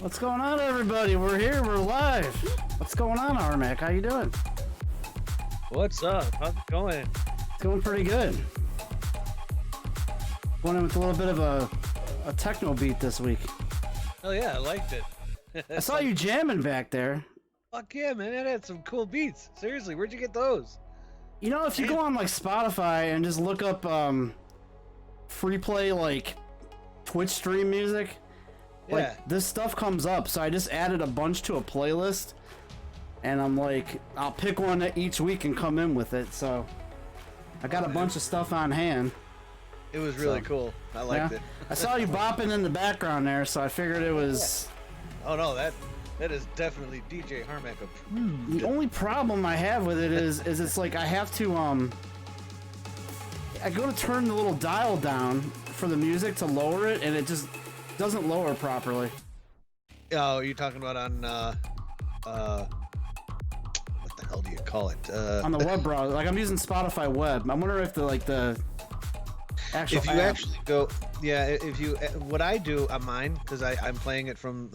What's going on, everybody? We're here. We're live. What's going on, Harmack? How you doing? What's up? How's it going? It's going pretty good. Going in with a little bit of a techno beat this week. Oh yeah, I liked it. I saw you jamming back there. Fuck yeah, man! It had some cool beats. Seriously, where'd you get those? You know, if you go on like Spotify and just look up free play like Twitch stream music, like this stuff comes up. So I just added a bunch to a playlist, and I'm like, I'll pick one each week and come in with it. So I got a bunch of stuff on hand. It was really cool. I liked it. I saw you bopping in the background there, so I figured it was. Oh no, that is definitely DJ Harmack approved. The only problem I have with it is it's like I have to I go to turn the little dial down for the music to lower it, and it just doesn't lower properly. Oh, you're talking about on what the hell do you call it? On the web browser, like I'm using Spotify web. I wonder if the actual if you actually go, if you, what I do on mine, because I'm playing it from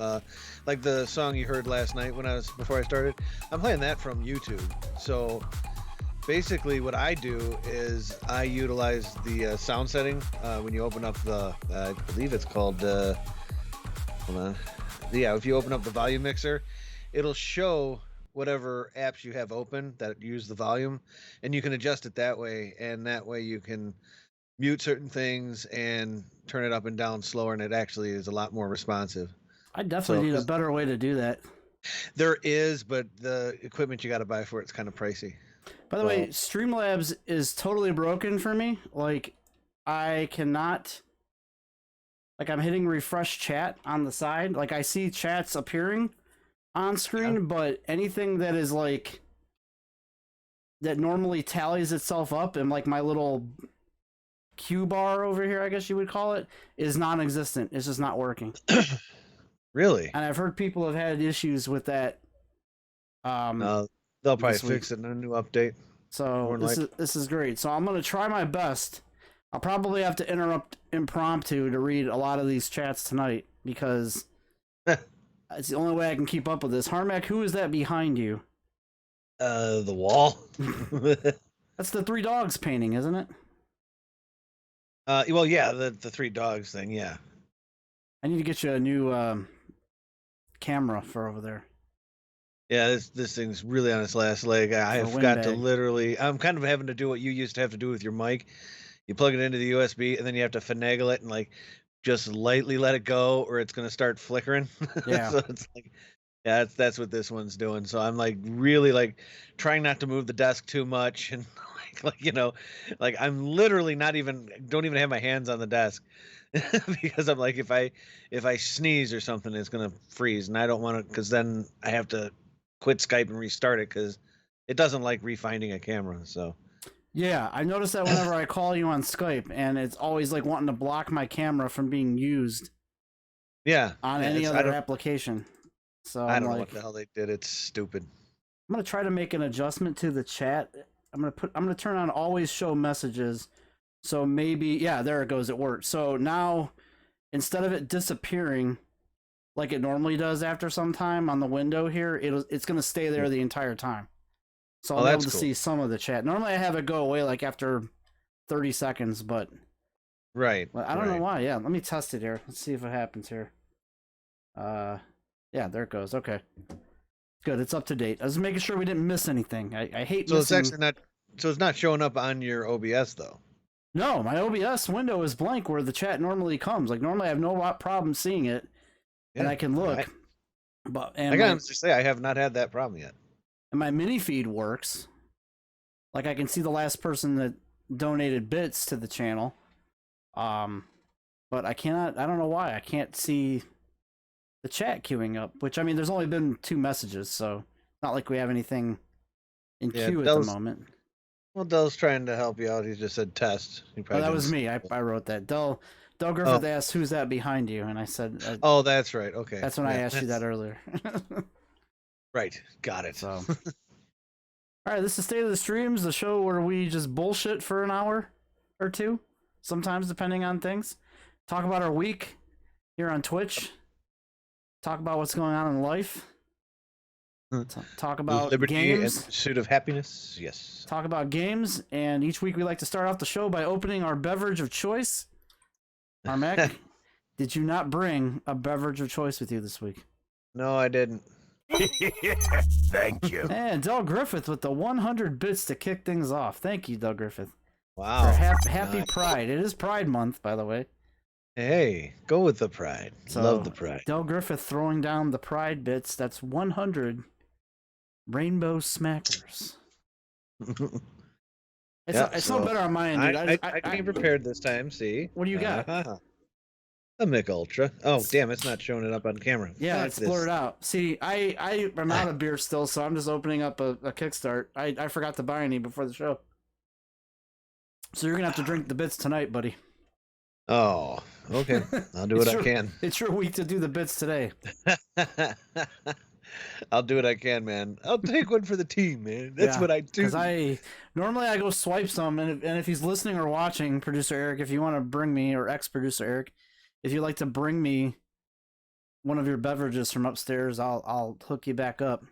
like the song you heard last night before I started, I'm playing that from YouTube. So basically what I do is I utilize the sound setting when you open up the I believe it's called hold on, if you open up the volume mixer, it'll show whatever apps you have open that use the volume, and you can adjust it that way, and that way you can mute certain things and turn it up and down slower, and it actually is a lot more responsive. I definitely need a better way to do that. There is, but the equipment you got to buy for it's kind of pricey. By the way, Streamlabs is totally broken for me. Like, I cannot. Like, I'm hitting refresh chat on the side. Like, I see chats appearing on screen, but anything that is like that normally tallies itself up in like my little Q bar over here, I guess you would call it, is non-existent. It's just not working. Really? And I've heard people have had issues with that. They'll probably fix it in a new update. So this is great. So I'm gonna try my best. I'll probably have to interrupt impromptu to read a lot of these chats tonight because it's the only way I can keep up with this. Harmack, who is that behind you? The wall. That's the three dogs painting, isn't it? Well, yeah, the three dogs thing, yeah. I need to get you a new camera for over there. Yeah, this thing's really on its last leg. I've got to literally, I'm kind of having to do what you used to have to do with your mic. You plug it into the USB, and then you have to finagle it and like just lightly let it go, or it's gonna start flickering. Yeah. So it's like, yeah, that's what this one's doing. So I'm like really like trying not to move the desk too much, and like you know, like I'm literally don't even have my hands on the desk because I'm like if I sneeze or something, it's gonna freeze, and I don't want to, because then I have to quit Skype and restart it because it doesn't like refinding a camera. So yeah, I noticed that whenever I call you on Skype, and it's always like wanting to block my camera from being used. Yeah, on any other application. So I don't know what the hell they did. It's stupid. I'm gonna try to make an adjustment to the chat. I'm gonna turn on always show messages. So maybe there it goes. It worked. So now instead of it disappearing like it normally does after some time on the window here, it's gonna stay there the entire time. So I'll be able to see some of the chat. Normally I have it go away like after 30 seconds, but I don't know why. Yeah, let me test it here. Let's see if it happens here. Yeah, there it goes. Okay. Good, it's up to date. I was making sure we didn't miss anything. I hate missing... It's actually not, so it's not showing up on your OBS though? No, my OBS window is blank where the chat normally comes. Like normally I have no problem seeing it, and I can look. I gotta say, I have not had that problem yet. And my mini feed works. Like I can see the last person that donated bits to the channel. But I don't know why. I can't see the chat queuing up, which, I mean, there's only been 2 messages, so not like we have anything in queue at the moment. Well, Dell's trying to help you out. He just said test. That was me. I wrote that. Dell Griffith asked, who's that behind you? And I said... oh, that's right. Okay. That's when I asked you that earlier. Right. Got it. So, all right, this is State of the Streams, the show where we just bullshit for an hour or 2, sometimes depending on things. Talk about our week here on Twitch. talk about what's going on in life. Talk about liberty games. and pursuit of happiness. Yes. Talk about games, and each week we like to start off the show by opening our beverage of choice. Harmack, did you not bring a beverage of choice with you this week? No, I didn't. Thank you. And Del Griffith with the 100 bits to kick things off. Thank you, Del Griffith. Wow. Happy Nice. Pride. It is Pride Month, by the way. Hey, go with the pride. So, Love the pride. Del Griffith throwing down the Pride bits. That's 100 Rainbow Smackers. It's no better on my end, dude. I came prepared this time. See, what do you got? A Mick Ultra. Oh, damn! It's not showing it up on camera. Yeah, Fuck it's this. blurred out. See, I'm out of beer still, so I'm just opening up a Kickstart. I forgot to buy any before the show. So you're going to have to drink the bits tonight, buddy. Oh, okay. I'll do what I can. It's your week to do the bits today. I'll do what I can, man. I'll take one for the team, man. That's what I do. Because normally I go swipe some, and if he's listening or watching, producer Eric, if you want to bring me, or ex-producer Eric, if you'd like to bring me one of your beverages from upstairs, I'll hook you back up.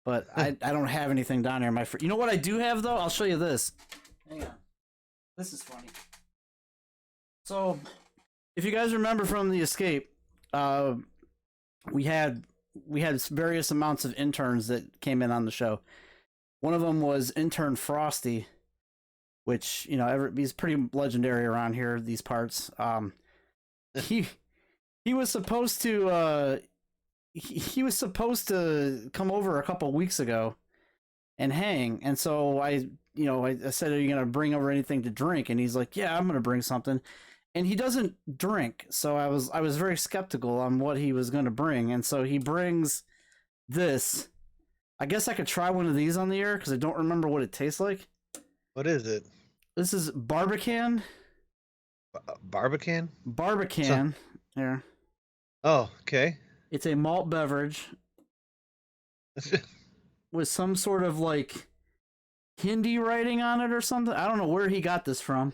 But I don't have anything down here. You know what I do have though? I'll show you this. Hang on. This is funny. So, if you guys remember from the escape, we had various amounts of interns that came in on the show. One of them was intern Frosty, which he's pretty legendary around here, these parts. He was supposed to he was supposed to come over a couple weeks ago and hang, and so I said, "Are you gonna bring over anything to drink?" And he's like, "Yeah, I'm gonna bring something." And he doesn't drink, so I was very skeptical on what he was gonna bring, and so he brings this. I guess I could try one of these on the air because I don't remember what it tastes like. What is it? This is Barbican. Barbican? Barbican. Here. Oh, okay. It's a malt beverage with some sort of like Hindi writing on it or something. I don't know where he got this from.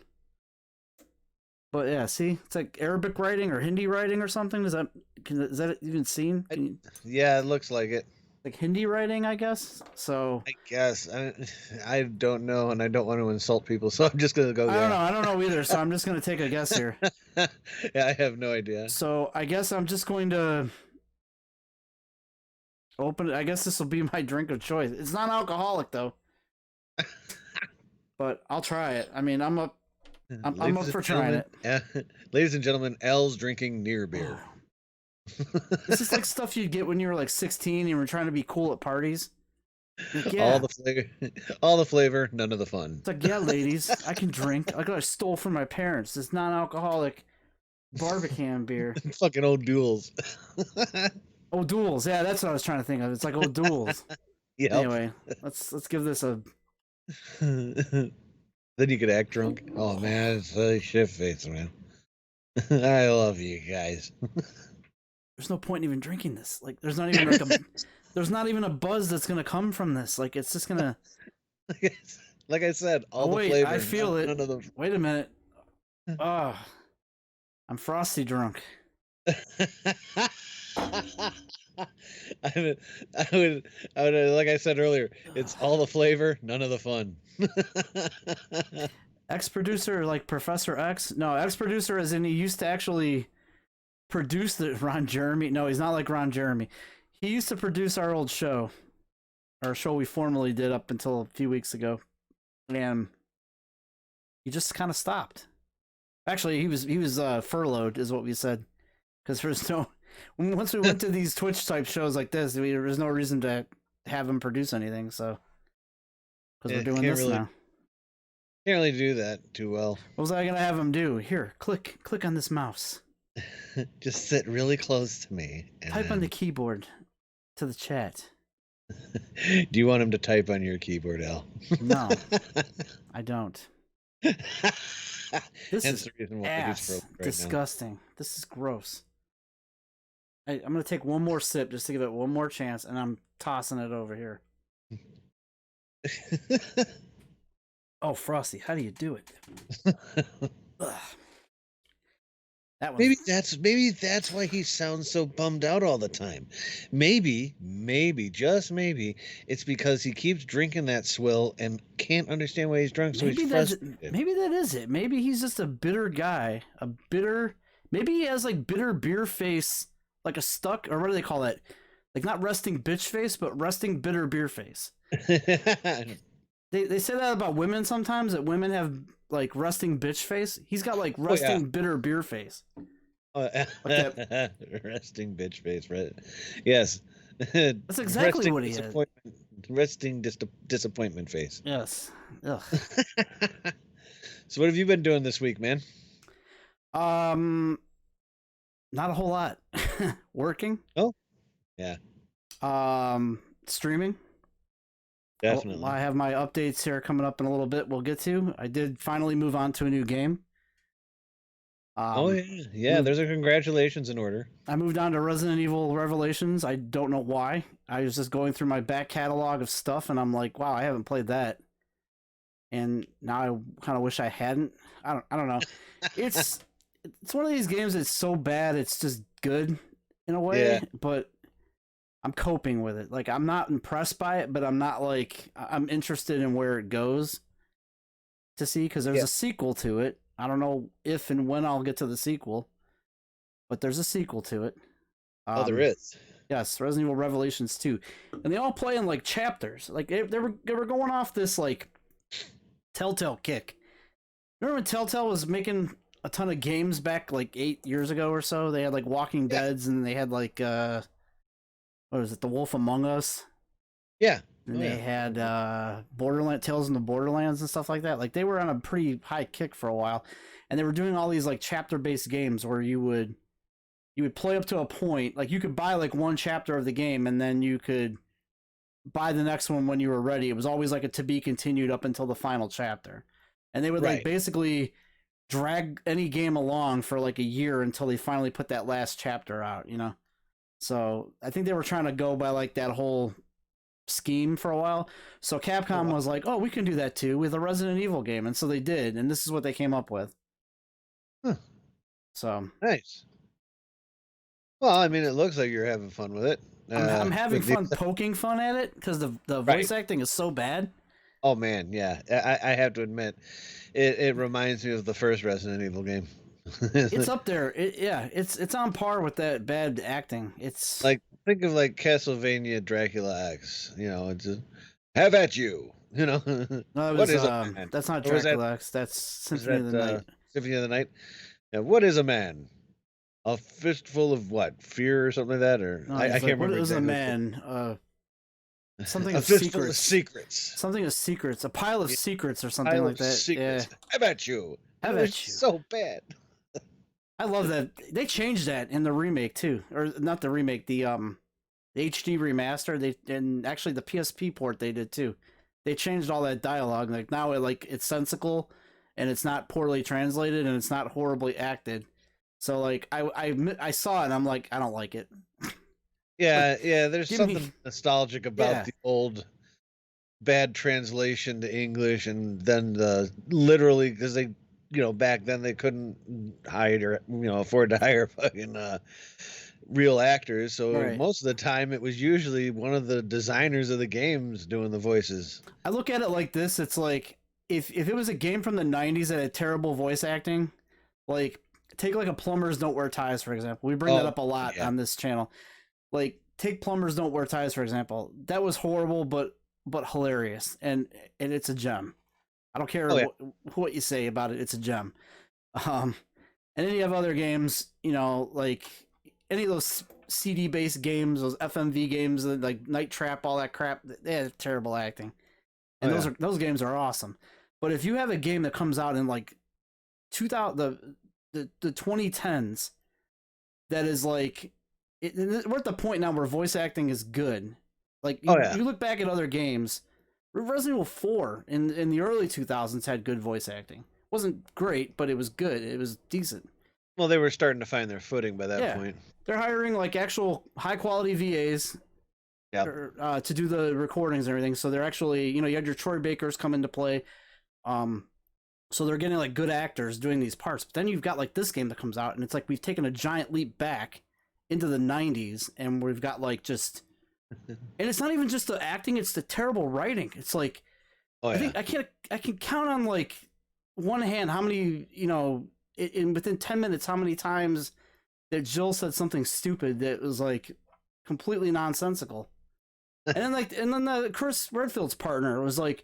But yeah, see, it's like Arabic writing or Hindi writing or something. Is that even seen? Yeah, it looks like it. Like Hindi writing, I guess. So I guess I don't know, and I don't want to insult people, so I'm just gonna go. I don't know either. So I'm just gonna take a guess here. Yeah, I have no idea. So I guess I'm just going to open it. I guess this will be my drink of choice. It's not alcoholic though, but I'll try it. I mean, I'm up for trying it. Ladies and gentlemen, L's drinking near beer. This is like stuff you'd get when you were like 16 and you were trying to be cool at parties. Like, yeah. All the flavor, none of the fun. It's like, yeah, ladies, I can drink. Like I stole from my parents. It's non-alcoholic Barbican beer. Fucking old duels. O'Doul's, yeah, that's what I was trying to think of. It's like O'Doul's. Yeah. Anyway, let's give this a. Then you could act drunk. Oh man, it's really shit face, man. I love you guys. There's no point in even drinking this. Like, there's not even like there's not even a buzz that's gonna come from this. Like, it's just gonna. Like I said, all the wait, flavor. I feel it. None of them. Wait a minute. I'm frosty drunk. I would, like I said earlier, it's all the flavor, none of the fun. Ex-producer, like Professor X? No, ex-producer as in he used to actually produce the Ron Jeremy. No, he's not like Ron Jeremy. He used to produce our old show. Our show we formerly did up until a few weeks ago. And he just kind of stopped. Actually, he was furloughed is what we said. Because there's no... Once we went to these Twitch type shows like this, there was no reason to have him produce anything, so... Because we're doing this now. Can't really do that too well. What was I gonna have him do? Here, click on this mouse. Just sit really close to me. And type on the keyboard to the chat. Do you want him to type on your keyboard, Al? No, I don't. This Hence is the reason why ass. right Disgusting. Now. This is gross. I'm gonna take one more sip just to give it one more chance, and I'm tossing it over here. Oh, Frosty, how do you do it? That was Maybe that's why he sounds so bummed out all the time. Maybe just maybe it's because he keeps drinking that swill and can't understand why he's drunk, so he's frustrated. maybe that is it. Maybe he's just a bitter guy, maybe he has like bitter beer face, like a stuck, or what do they call that? Like not resting bitch face, but resting bitter beer face. They say that about women sometimes, that women have like resting bitch face. He's got like resting bitter beer face. Resting bitch face, right? Yes. That's exactly what he is. Resting disappointment face. Yes. Ugh. So what have you been doing this week, man? Not a whole lot. Working. Oh, yeah. Streaming. Definitely. I have my updates here coming up in a little bit. We'll get to. I did finally move on to a new game. Oh yeah. There's a congratulations in order. I moved on to Resident Evil Revelations. I don't know why. I was just going through my back catalog of stuff, and I'm like, wow, I haven't played that. And now I kind of wish I hadn't. I don't know. It's one of these games that's so bad it's just good in a way, Yeah. but I'm coping with it. Like I'm not impressed by it, but I'm not like I'm interested in where it goes to see, because there's a sequel to it. I don't know if and when I'll get to the sequel, but there's a sequel to it. Oh, there is. Yes, Resident Evil Revelations 2. And they all play in like chapters. Like they were going off this like Telltale kick. Remember when Telltale was making a ton of games back like 8 years ago or so? They had like Walking Deads, and they had like what was it, The Wolf Among Us? Yeah. And they had Borderlands, Tales in the Borderlands and stuff like that. Like they were on a pretty high kick for a while, and they were doing all these like chapter-based games where you would play up to a point. Like you could buy like one chapter of the game, and then you could buy the next one when you were ready. It was always like a to be continued up until the final chapter, and they would like basically drag any game along for like a year until they finally put that last chapter out. You know, so I think they were trying to go by like that whole scheme for a while. So Capcom was like, oh, we can do that too with a Resident Evil game, and so they did, and this is what they came up with. So nice. Well, I mean, it looks like you're having fun with it. I'm having fun poking fun at it because the voice acting is so bad. Oh man, yeah. I have to admit, it reminds me of the first Resident Evil game. It's up there. It's on par with that bad acting. It's like, think of like Castlevania Dracula X. You know, it's just, have at you. You know, no, what is a man? That's not Dracula X. That's Symphony of the Night. Symphony of the Night. Yeah. What is a man? A fistful of what? Fear or something like that? Or no, I can't remember. What is a man? Something a of fistful secrets. Of secrets. Something of secrets. A pile of secrets or something like that. Secrets. Yeah. How about you? How about you? So bad. I love that they changed that in the remake too, or not the remake, the HD remaster. And actually the PSP port they did too. They changed all that dialogue. Like now it's sensical, and it's not poorly translated, and it's not horribly acted. So like I saw it and I'm like, I don't like it. Yeah, there's something nostalgic about the old bad translation to English, and then literally, because they, back then they couldn't hire, afford to hire fucking real actors. So most of the time it was usually one of the designers of the games doing the voices. I look at it like this. It's like if it was a game from the 90s that had terrible voice acting, like take like a Plumbers Don't Wear Ties, for example. We bring that up a lot on this channel. Like take Plumbers Don't Wear Ties, for example. That was horrible, but hilarious, and it's a gem. I don't care what you say about it. It's a gem. And any of other games, like any of those CD-based games, those FMV games, like Night Trap, all that crap, they have terrible acting. And those games are awesome. But if you have a game that comes out in like 2000, the 2010s, that is like, we're at the point now where voice acting is good. Like you look back at other games, Resident Evil 4 in the early 2000s had good voice acting. Wasn't great, but it was good. It was decent. Well, they were starting to find their footing by that point. They're hiring like actual high quality VAs to do the recordings and everything. So they're actually, you had your Troy Bakers come into play. So they're getting like good actors doing these parts. But then you've got like this game that comes out, and it's like we've taken a giant leap back into the 90s, and we've got like just, and it's not even just the acting, it's the terrible writing. It's like, Oh, I think I can count on like one hand how many, in within 10 minutes, how many times that Jill said something stupid that was like completely nonsensical. And then the Chris Redfield's partner was like,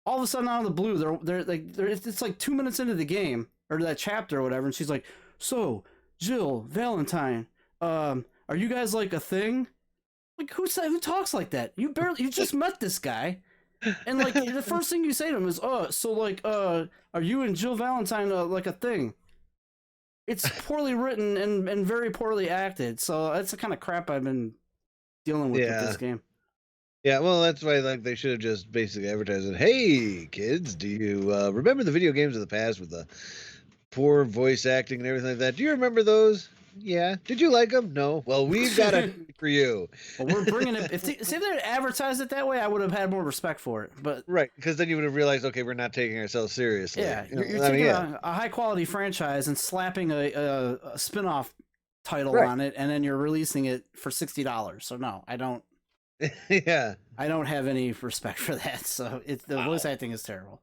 all of a sudden out of the blue, it's like 2 minutes into the game or that chapter or whatever, and she's like, "So, Jill, Valentine, are you guys like a thing?" Like, who talks like that? You just met this guy, and like the first thing you say to him is, so like, are you and Jill Valentine like a thing?" It's poorly written and very poorly acted, so that's the kind of crap I've been dealing with this game. Yeah, well, that's why like they should have just basically advertised it. Hey, kids, do you remember the video games of the past with the poor voice acting and everything like that? Do you remember those? Yeah. Did you like them? No. Well, we've got a for you. Well, we're bringing it. If they had advertised it that way, I would have had more respect for it. But right, because then you would have realized, okay, we're not taking ourselves seriously. Yeah, you're taking a high quality franchise and slapping a spin-off title on it, and then you're releasing it for $60. So no, I don't. Yeah, I don't have any respect for that. So the voice acting is terrible.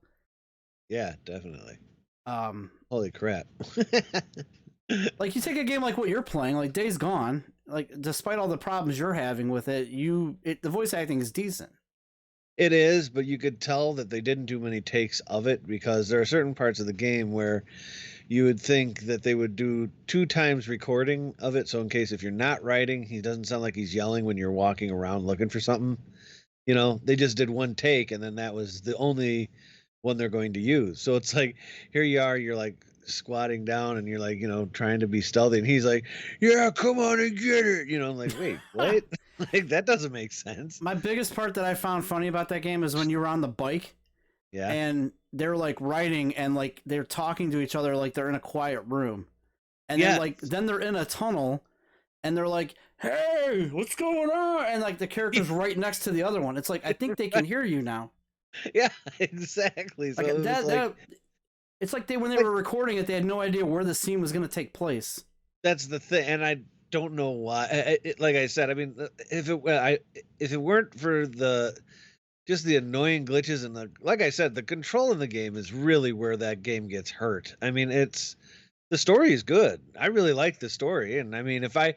Yeah, definitely. Holy crap. Like, you take a game like what you're playing, like Days Gone, like despite all the problems you're having with it, the voice acting is decent. It is, but you could tell that they didn't do many takes of it, because there are certain parts of the game where you would think that they would do 2 times recording of it. So in case if you're not writing, he doesn't sound like he's yelling when you're walking around looking for something. They just did 1 take, and then that was the only one they're going to use. So it's like, here you are, you're like squatting down and you're like, trying to be stealthy. And he's like, yeah, come on and get it. I'm like, wait, what? Like, that doesn't make sense. My biggest part that I found funny about that game is when you were on the bike. Yeah. And they're like writing and like they're talking to each other like they're in a quiet room. And then they're in a tunnel and they're like, "Hey, what's going on?" And like the character's right next to the other one. It's like, I think they can hear you now. Yeah, exactly. So it's like when they were recording it, they had no idea where the scene was going to take place. That's the thing, and I don't know why. Like I said, I mean, if it weren't for just the annoying glitches and like I said, the control in the game is really where that game gets hurt. I mean, the story is good. I really like the story, and I mean, if I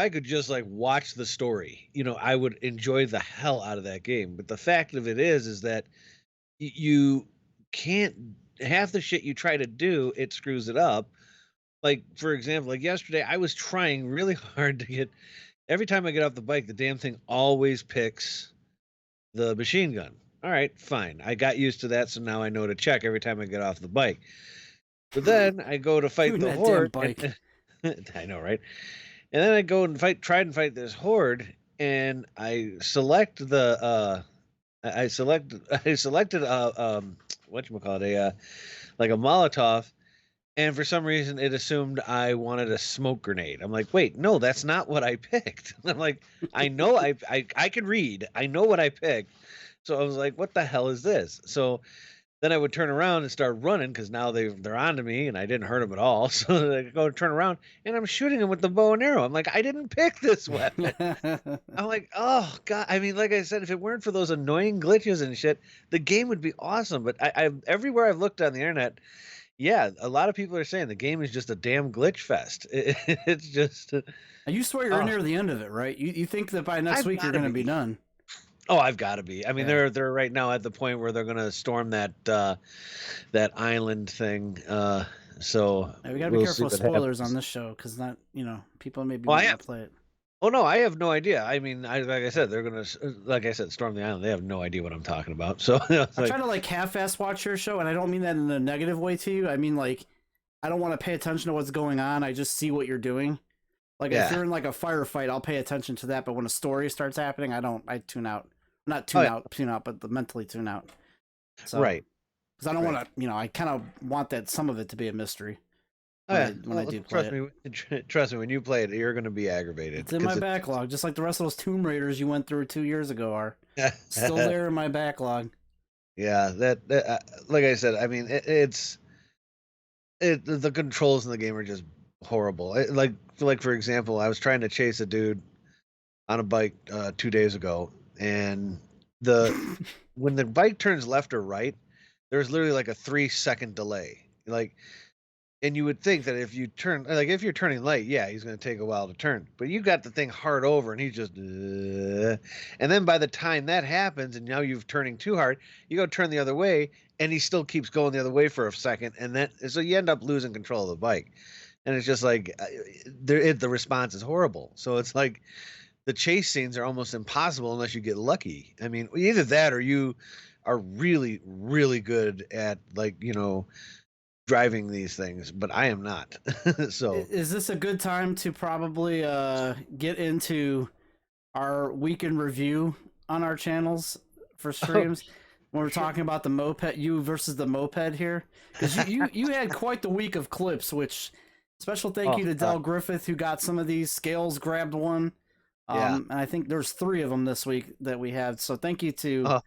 could just like watch the story, I would enjoy the hell out of that game. But the fact of it is that you can't, half the shit you try to do, it screws it up. Like, for example, like yesterday, I was trying really hard to get, every time I get off the bike, the damn thing always picks the machine gun. All right, fine. I got used to that, so now I know to check every time I get off the bike. But then I go to fight the horde. I know, right? And then I go and try and fight this horde, and I select I selected whatchamacallit, like a Molotov, and for some reason it assumed I wanted a smoke grenade. I'm like, wait, no, that's not what I picked. I'm like, I know I can read. I know what I picked. So I was like, what the hell is this? So then I would turn around and start running, because now they're onto me, and I didn't hurt them at all. So I go turn around, and I'm shooting them with the bow and arrow. I'm like, I didn't pick this weapon. I'm like, oh god. I mean, like I said, if it weren't for those annoying glitches and shit, the game would be awesome. But I everywhere I've looked on the internet, yeah, a lot of people are saying the game is just a damn glitch fest. It's just. You swear you're near the end of it, right? You think that by next week you're going to be done? Oh, I've got to be. I mean, they're right now at the point where they're going to storm that island thing. So we got to be careful with spoilers on this show, because people may be wanting to play it. Oh no, I have no idea. I mean, like I said, they're going to, like I said, storm the island. They have no idea what I'm talking about. So I try to like half-ass watch your show, and I don't mean that in a negative way to you. I mean, like, I don't want to pay attention to what's going on. I just see what you're doing. Like, if you're in like a firefight, I'll pay attention to that. But when a story starts happening, I tune out. Not tune out, but mentally tune out. So, right. Because I don't want to, I kind of want that some of it to be a mystery. When I do play it. Trust me, when you play it, you're going to be aggravated. It's in my backlog, just like the rest of those Tomb Raiders you went through 2 years ago are. Still there in my backlog. Yeah, like I said, I mean, the controls in the game are just horrible. Like for example, I was trying to chase a dude on a bike 2 days ago, and the when the bike turns left or right, there's literally like a 3 second delay. Like, and you would think that if you're turning late, yeah, he's going to take a while to turn. But you got the thing hard over, and he's just, and then by the time that happens, and now you're turning too hard, you go turn the other way, and he still keeps going the other way for a second, and then so you end up losing control of the bike, and it's just like the response is horrible. So it's like the chase scenes are almost impossible unless you get lucky. I mean, either that or you are really, really good at driving these things, but I am not. So, Is this a good time to probably get into our weekend review on our channels for streams? When we're talking about the moped, you versus the moped here, because you had quite the week of clips. Which special thank you to Del Griffith, who got some of these. Scales grabbed one, yeah. and I think there's 3 of them this week that we had. So thank you to,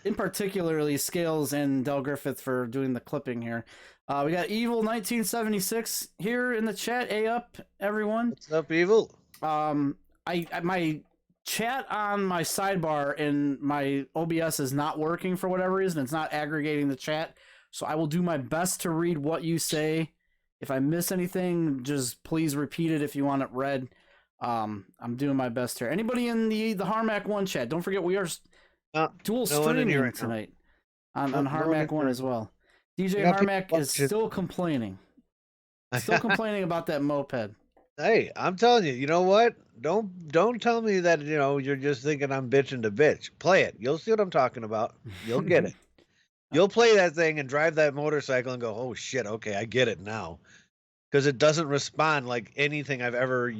in particularly Scales and Del Griffith for doing the clipping here. We got Evil 1976 here in the chat. A up, everyone. What's up, Evil? My chat on my sidebar in my OBS is not working for whatever reason. It's not aggregating the chat. So I will do my best to read what you say. If I miss anything, just please repeat it if you want it read. I'm doing my best here. Anybody in the Harmack 1 chat, don't forget we are dual streaming tonight on Harmack 1 as well. DJ Harmack is still complaining. Still complaining about that moped. Hey, I'm telling you, you know what? Don't tell me that, you're just thinking I'm bitching to bitch. Play it. You'll see what I'm talking about. You'll get it. You'll play that thing and drive that motorcycle and go, oh shit, okay, I get it now. Because it doesn't respond like anything I've ever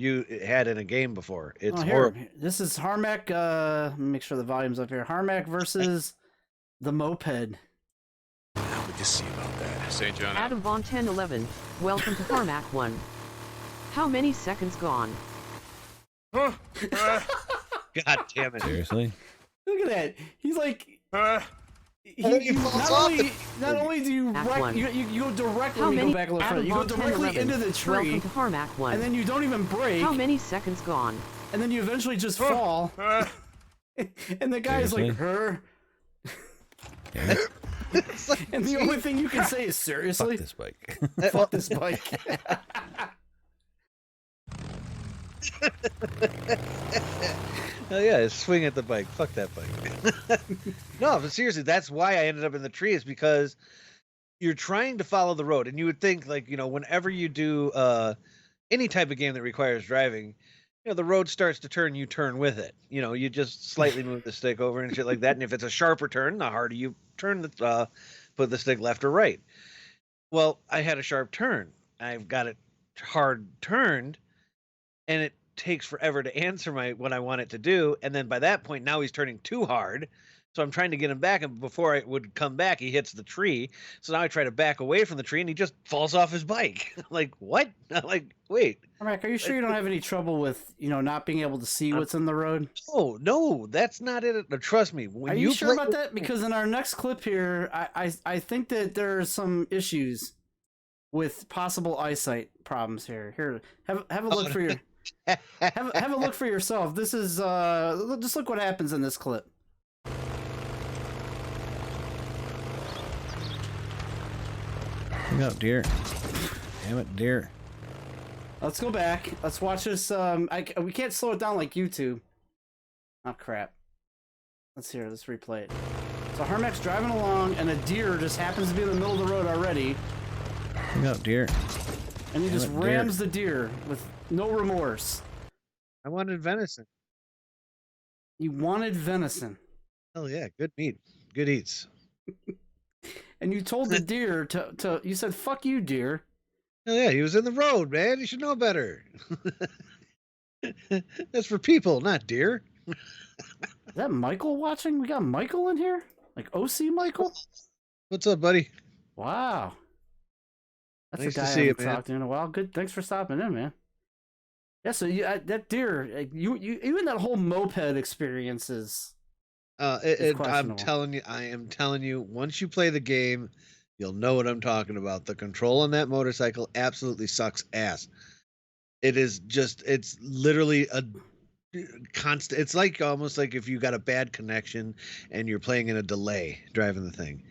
had in a game before. It's horrible. This is Harmack. Let me make sure the volume's up here. Harmack versus the moped. How would you see about that? St. John. Adam Von 1011, welcome to Harmack 1. How many seconds gone? God damn it. Seriously? Look at that. He's like... not only do you wreck, you go directly go back a little further. You go directly into the tree, welcome to Harmack 1. and then you don't even brake. How many seconds gone? And then you eventually just fall. And the guy's like, her. And the only thing you can say is, seriously? Fuck this bike. Fuck this bike. Oh yeah, swing at the bike. Fuck that bike. No, but seriously, that's why I ended up in the tree, is because you're trying to follow the road, and you would think, like, whenever you do any type of game that requires driving, the road starts to turn, you turn with it. You just slightly move the stick over and shit like that. And if it's a sharper turn, the harder you turn put the stick left or right. Well, I had a sharp turn. I've got it hard turned, and it takes forever to answer what I want it to do. And then by that point, now he's turning too hard. So I'm trying to get him back, and before I would come back, he hits the tree. So now I try to back away from the tree, and he just falls off his bike. Like, what? Like, wait. Mark, are you sure you don't have any trouble with, not being able to see what's in the road? Oh, no, that's not it. Trust me. Are you sure about that? Because in our next clip here, I think that there are some issues with possible eyesight problems here. Here, have a look for your have a look for yourself. This is just look what happens in this clip. Look out, deer. Damn it, deer. Let's go back. Let's watch this. We can't slow it down like YouTube. Oh, crap. Let's replay it. So Harmack's driving along, and a deer just happens to be in the middle of the road already. Look out, deer. And he just rams the deer with no remorse. I wanted venison. You wanted venison. Oh, yeah. Good meat. Good eats. And you told the deer you said, fuck you, deer. Oh, yeah. He was in the road, man. You should know better. That's for people, not deer. Is that Michael watching? We got Michael in here? Like OC Michael? What's up, buddy? Wow. That's nice a guy to see I haven't you, man. talked to in a while. Good. Thanks for stopping in, man. Yeah, so that deer, you even that whole moped experience is It's I'm questionable. I am telling you, once you play the game, you'll know what I'm talking about. The control on that motorcycle absolutely sucks ass. It's literally a constant. It's like almost like if you got a bad connection and you're playing in a delay driving the thing.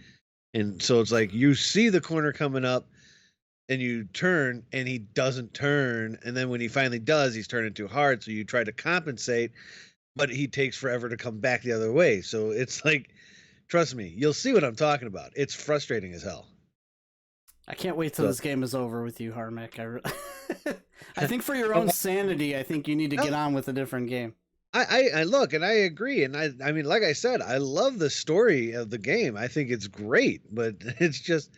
And so it's like you see the corner coming up and you turn and he doesn't turn. And then when he finally does, he's turning too hard. So you try to compensate, but he takes forever to come back the other way. So it's like, trust me, you'll see what I'm talking about. It's frustrating as hell. I can't wait till So, this game is over with you, Harmack. I think for your own sanity, I think you need to get on with a different game. I look and I agree. And I mean, like I said, I love the story of the game. I think it's great, but it's just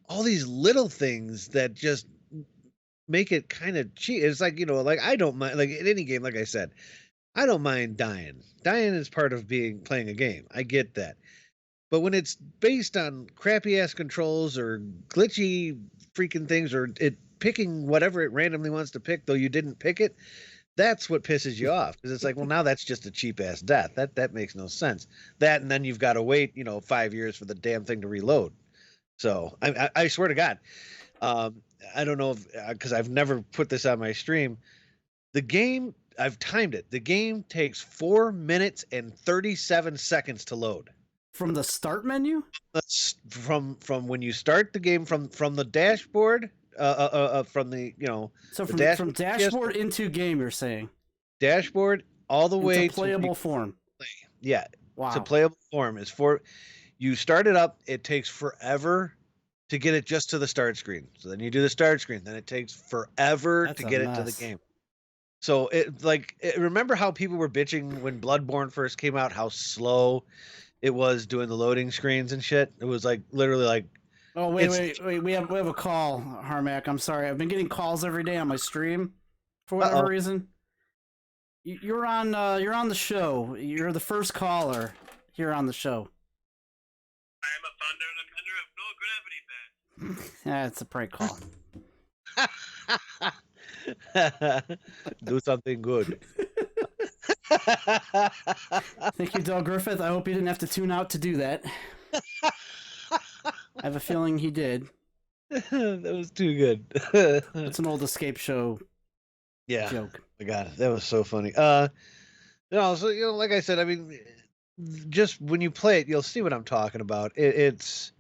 all these little things that just make it kind of cheap. It's like, like I don't mind, like in any game, like I said, I don't mind dying. Dying is part of playing a game. I get that. But when it's based on crappy ass controls or glitchy freaking things or it picking whatever it randomly wants to pick, though you didn't pick it, that's what pisses you off. Because it's like, well, now that's just a cheap ass death. That makes no sense. That and then you've got to wait, 5 years for the damn thing to reload. So I swear to God, I don't know if because I've never put this on my stream. The game, I've timed it. The game takes 4 minutes and 37 seconds to load. From the start menu? That's from when you start the game from the dashboard, from the So the from dashboard into game, you're saying? dashboard all the way Into playable form. Yeah, Wow. to playable form is for you start it up. It takes forever to get it just to the start screen. So then you do the start screen. Then it takes forever That's to a get it to the mess. game. So remember how people were bitching when Bloodborne first came out, how slow it was doing the loading screens and shit. It was like literally like. Oh wait! We have a call, Harmack. I'm sorry. I've been getting calls every day on my stream, for whatever reason. You're on the show. You're the first caller here on the show. I am a thunder of no gravity bed. Yeah, it's a prank call. Do something good. Thank you, Doug Griffith. I hope you didn't have to tune out to do that. I have a feeling he did. That was too good. It's an old Escape Show joke. My God, that was so funny. So like I said, I mean, just when you play it, you'll see what I'm talking about. It's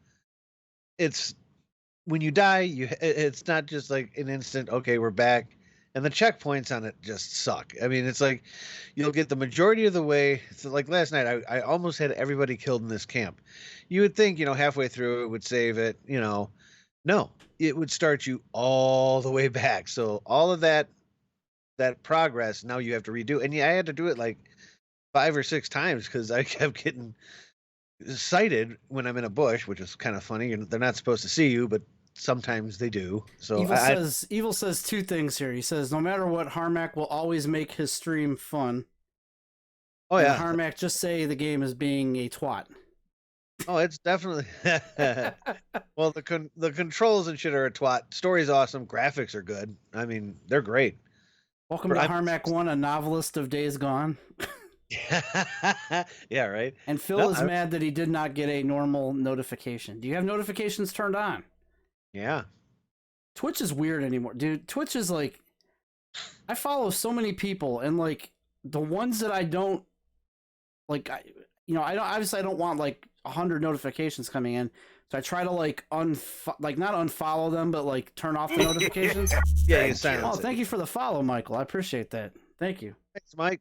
when you die, it's not just like an instant. Okay, we're back, and the checkpoints on it just suck. I mean, it's like you'll get the majority of the way. So like last night, I almost had everybody killed in this camp. You would think, halfway through it would save it. No, it would start you all the way back. So all of that progress now you have to redo, and I had to do it like 5 or 6 times because I kept getting sighted when I'm in a bush, which is kind of funny. They're not supposed to see you, but sometimes they do. So Evil says 2 things here. He says no matter what, Harmack will always make his stream fun. Oh yeah, Harmack, just say the game is being a twat. Oh, it's definitely. Well, the controls and shit are a twat. Story's awesome. Graphics are good. I mean, they're great. Welcome to Harmack 1, a novelist of Days Gone. Yeah, right. And Phil is mad that he did not get a normal notification. Do you have notifications turned on? Yeah. Twitch is weird anymore, dude. Twitch is like, I follow so many people, and like the ones that I don't like, I don't want like 100 notifications coming in. So I try to like not unfollow them, but like turn off the notifications. Yeah, you silence it. Thank you for the follow, Michael. I appreciate that. Thank you. Thanks, Mike.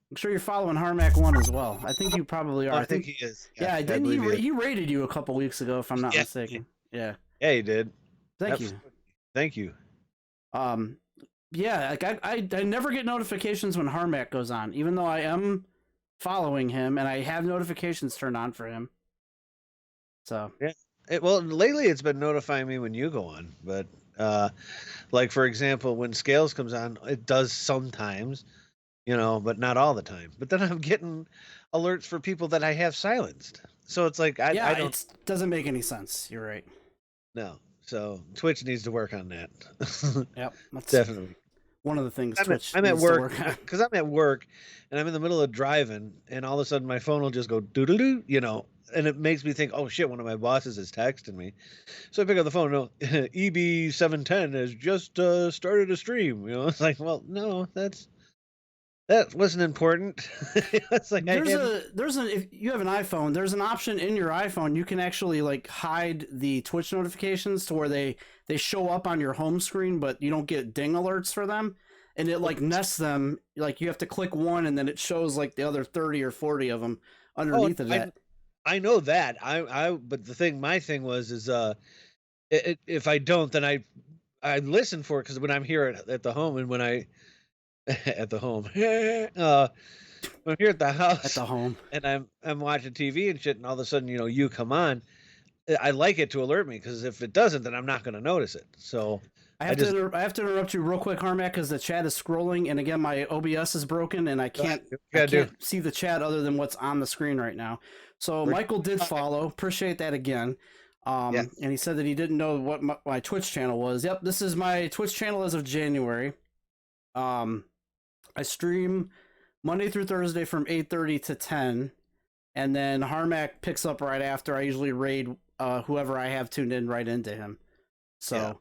I'm sure you're following Harmack 1 as well. I think you probably are. I think he is. Yeah, didn't he rated you a couple weeks ago, if I'm not mistaken? Yeah. Yeah, he did. Thank you. Thank you. Yeah, like I never get notifications when Harmack goes on, even though I am following him and I have notifications turned on for him. So yeah. Well, lately it's been notifying me when you go on, but like for example, when Scales comes on, it does sometimes, but not all the time. But then I'm getting alerts for people that I have silenced. So it's like I don't. It doesn't make any sense. You're right. No. So Twitch needs to work on that. Yep. Definitely. one of the things I'm Twitch at needs to work on. because I'm at work and I'm in the middle of driving, and all of a sudden my phone will just go doodle doo, and it makes me think, oh shit, one of my bosses is texting me. So I pick up the phone. No, EB710 has just started a stream. It's like, well, no, that wasn't important. It's like If you have an iPhone, there's an option in your iPhone. You can actually like hide the Twitch notifications to where they show up on your home screen, but you don't get ding alerts for them. And it like nests them. Like you have to click one, and then it shows like the other 30 or 40 of them underneath of that. I know that. But my thing was if I don't, then I listen for it, because when I'm here at the home, and when I at the home, when I'm here at the house, At the home, and I'm watching TV and shit, and all of a sudden you come on, I like it to alert me, because if it doesn't, then I'm not going to notice it. So I have to interrupt you real quick, Harmack, because the chat is scrolling, and again my OBS is broken, and I can't see the chat other than what's on the screen right now. So Michael did follow. Appreciate that again. And he said that he didn't know what my Twitch channel was. Yep, this is my Twitch channel as of January. I stream Monday through Thursday from 8:30 to 10, and then Harmack picks up right after. I usually raid whoever I have tuned in right into him. So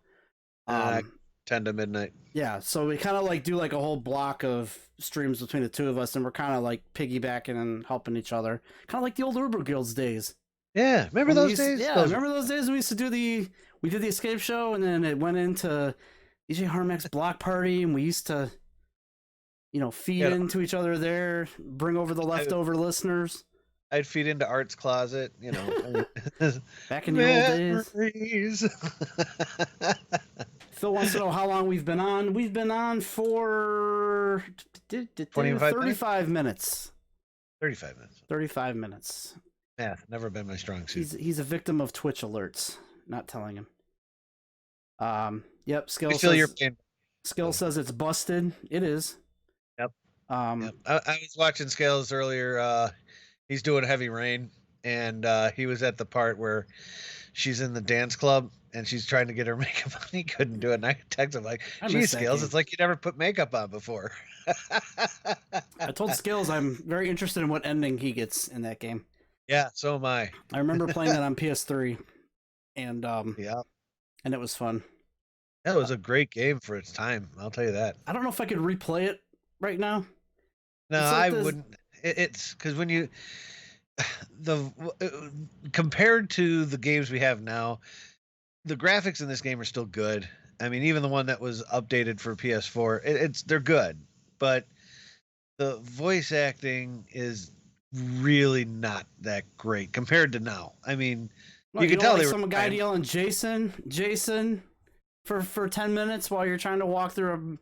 10 to midnight. Yeah, so we kind of like do like a whole block of streams between the two of us, and we're kind of like piggybacking and helping each other, kind of like the old Uber Guilds days. Yeah, remember those days? Yeah, remember those days when we used to we did the escape show, and then it went into DJ Harmack's block party, and we used to, feed into each other there, bring over the leftover listeners. I'd feed into Art's closet, Back in the old days. Phil wants to know how long we've been on. We've been on for 35 minutes. 35 minutes. 35 minutes. Yeah, never been my strong suit. He's a victim of Twitch alerts. Not telling him. Yep. Skill says it's busted. It is. Yep. I was watching Scales earlier. He's doing Heavy Rain, and he was at the part where she's in the dance club and she's trying to get her makeup on. He couldn't do it, and I texted him like, "Geez, Scales, it's like you never put makeup on before." I told Scales I'm very interested in what ending he gets in that game. Yeah, so am I. I remember playing that on PS3, and and it was fun. That was a great game for its time. I'll tell you that. I don't know if I could replay it right now. No, I wouldn't. It's because when you compared to the games we have now, the graphics in this game are still good. I mean, even the one that was updated for PS4, they're good, but the voice acting is really not that great compared to now. I mean, you can tell some guy yelling Jason for 10 minutes while you're trying to walk through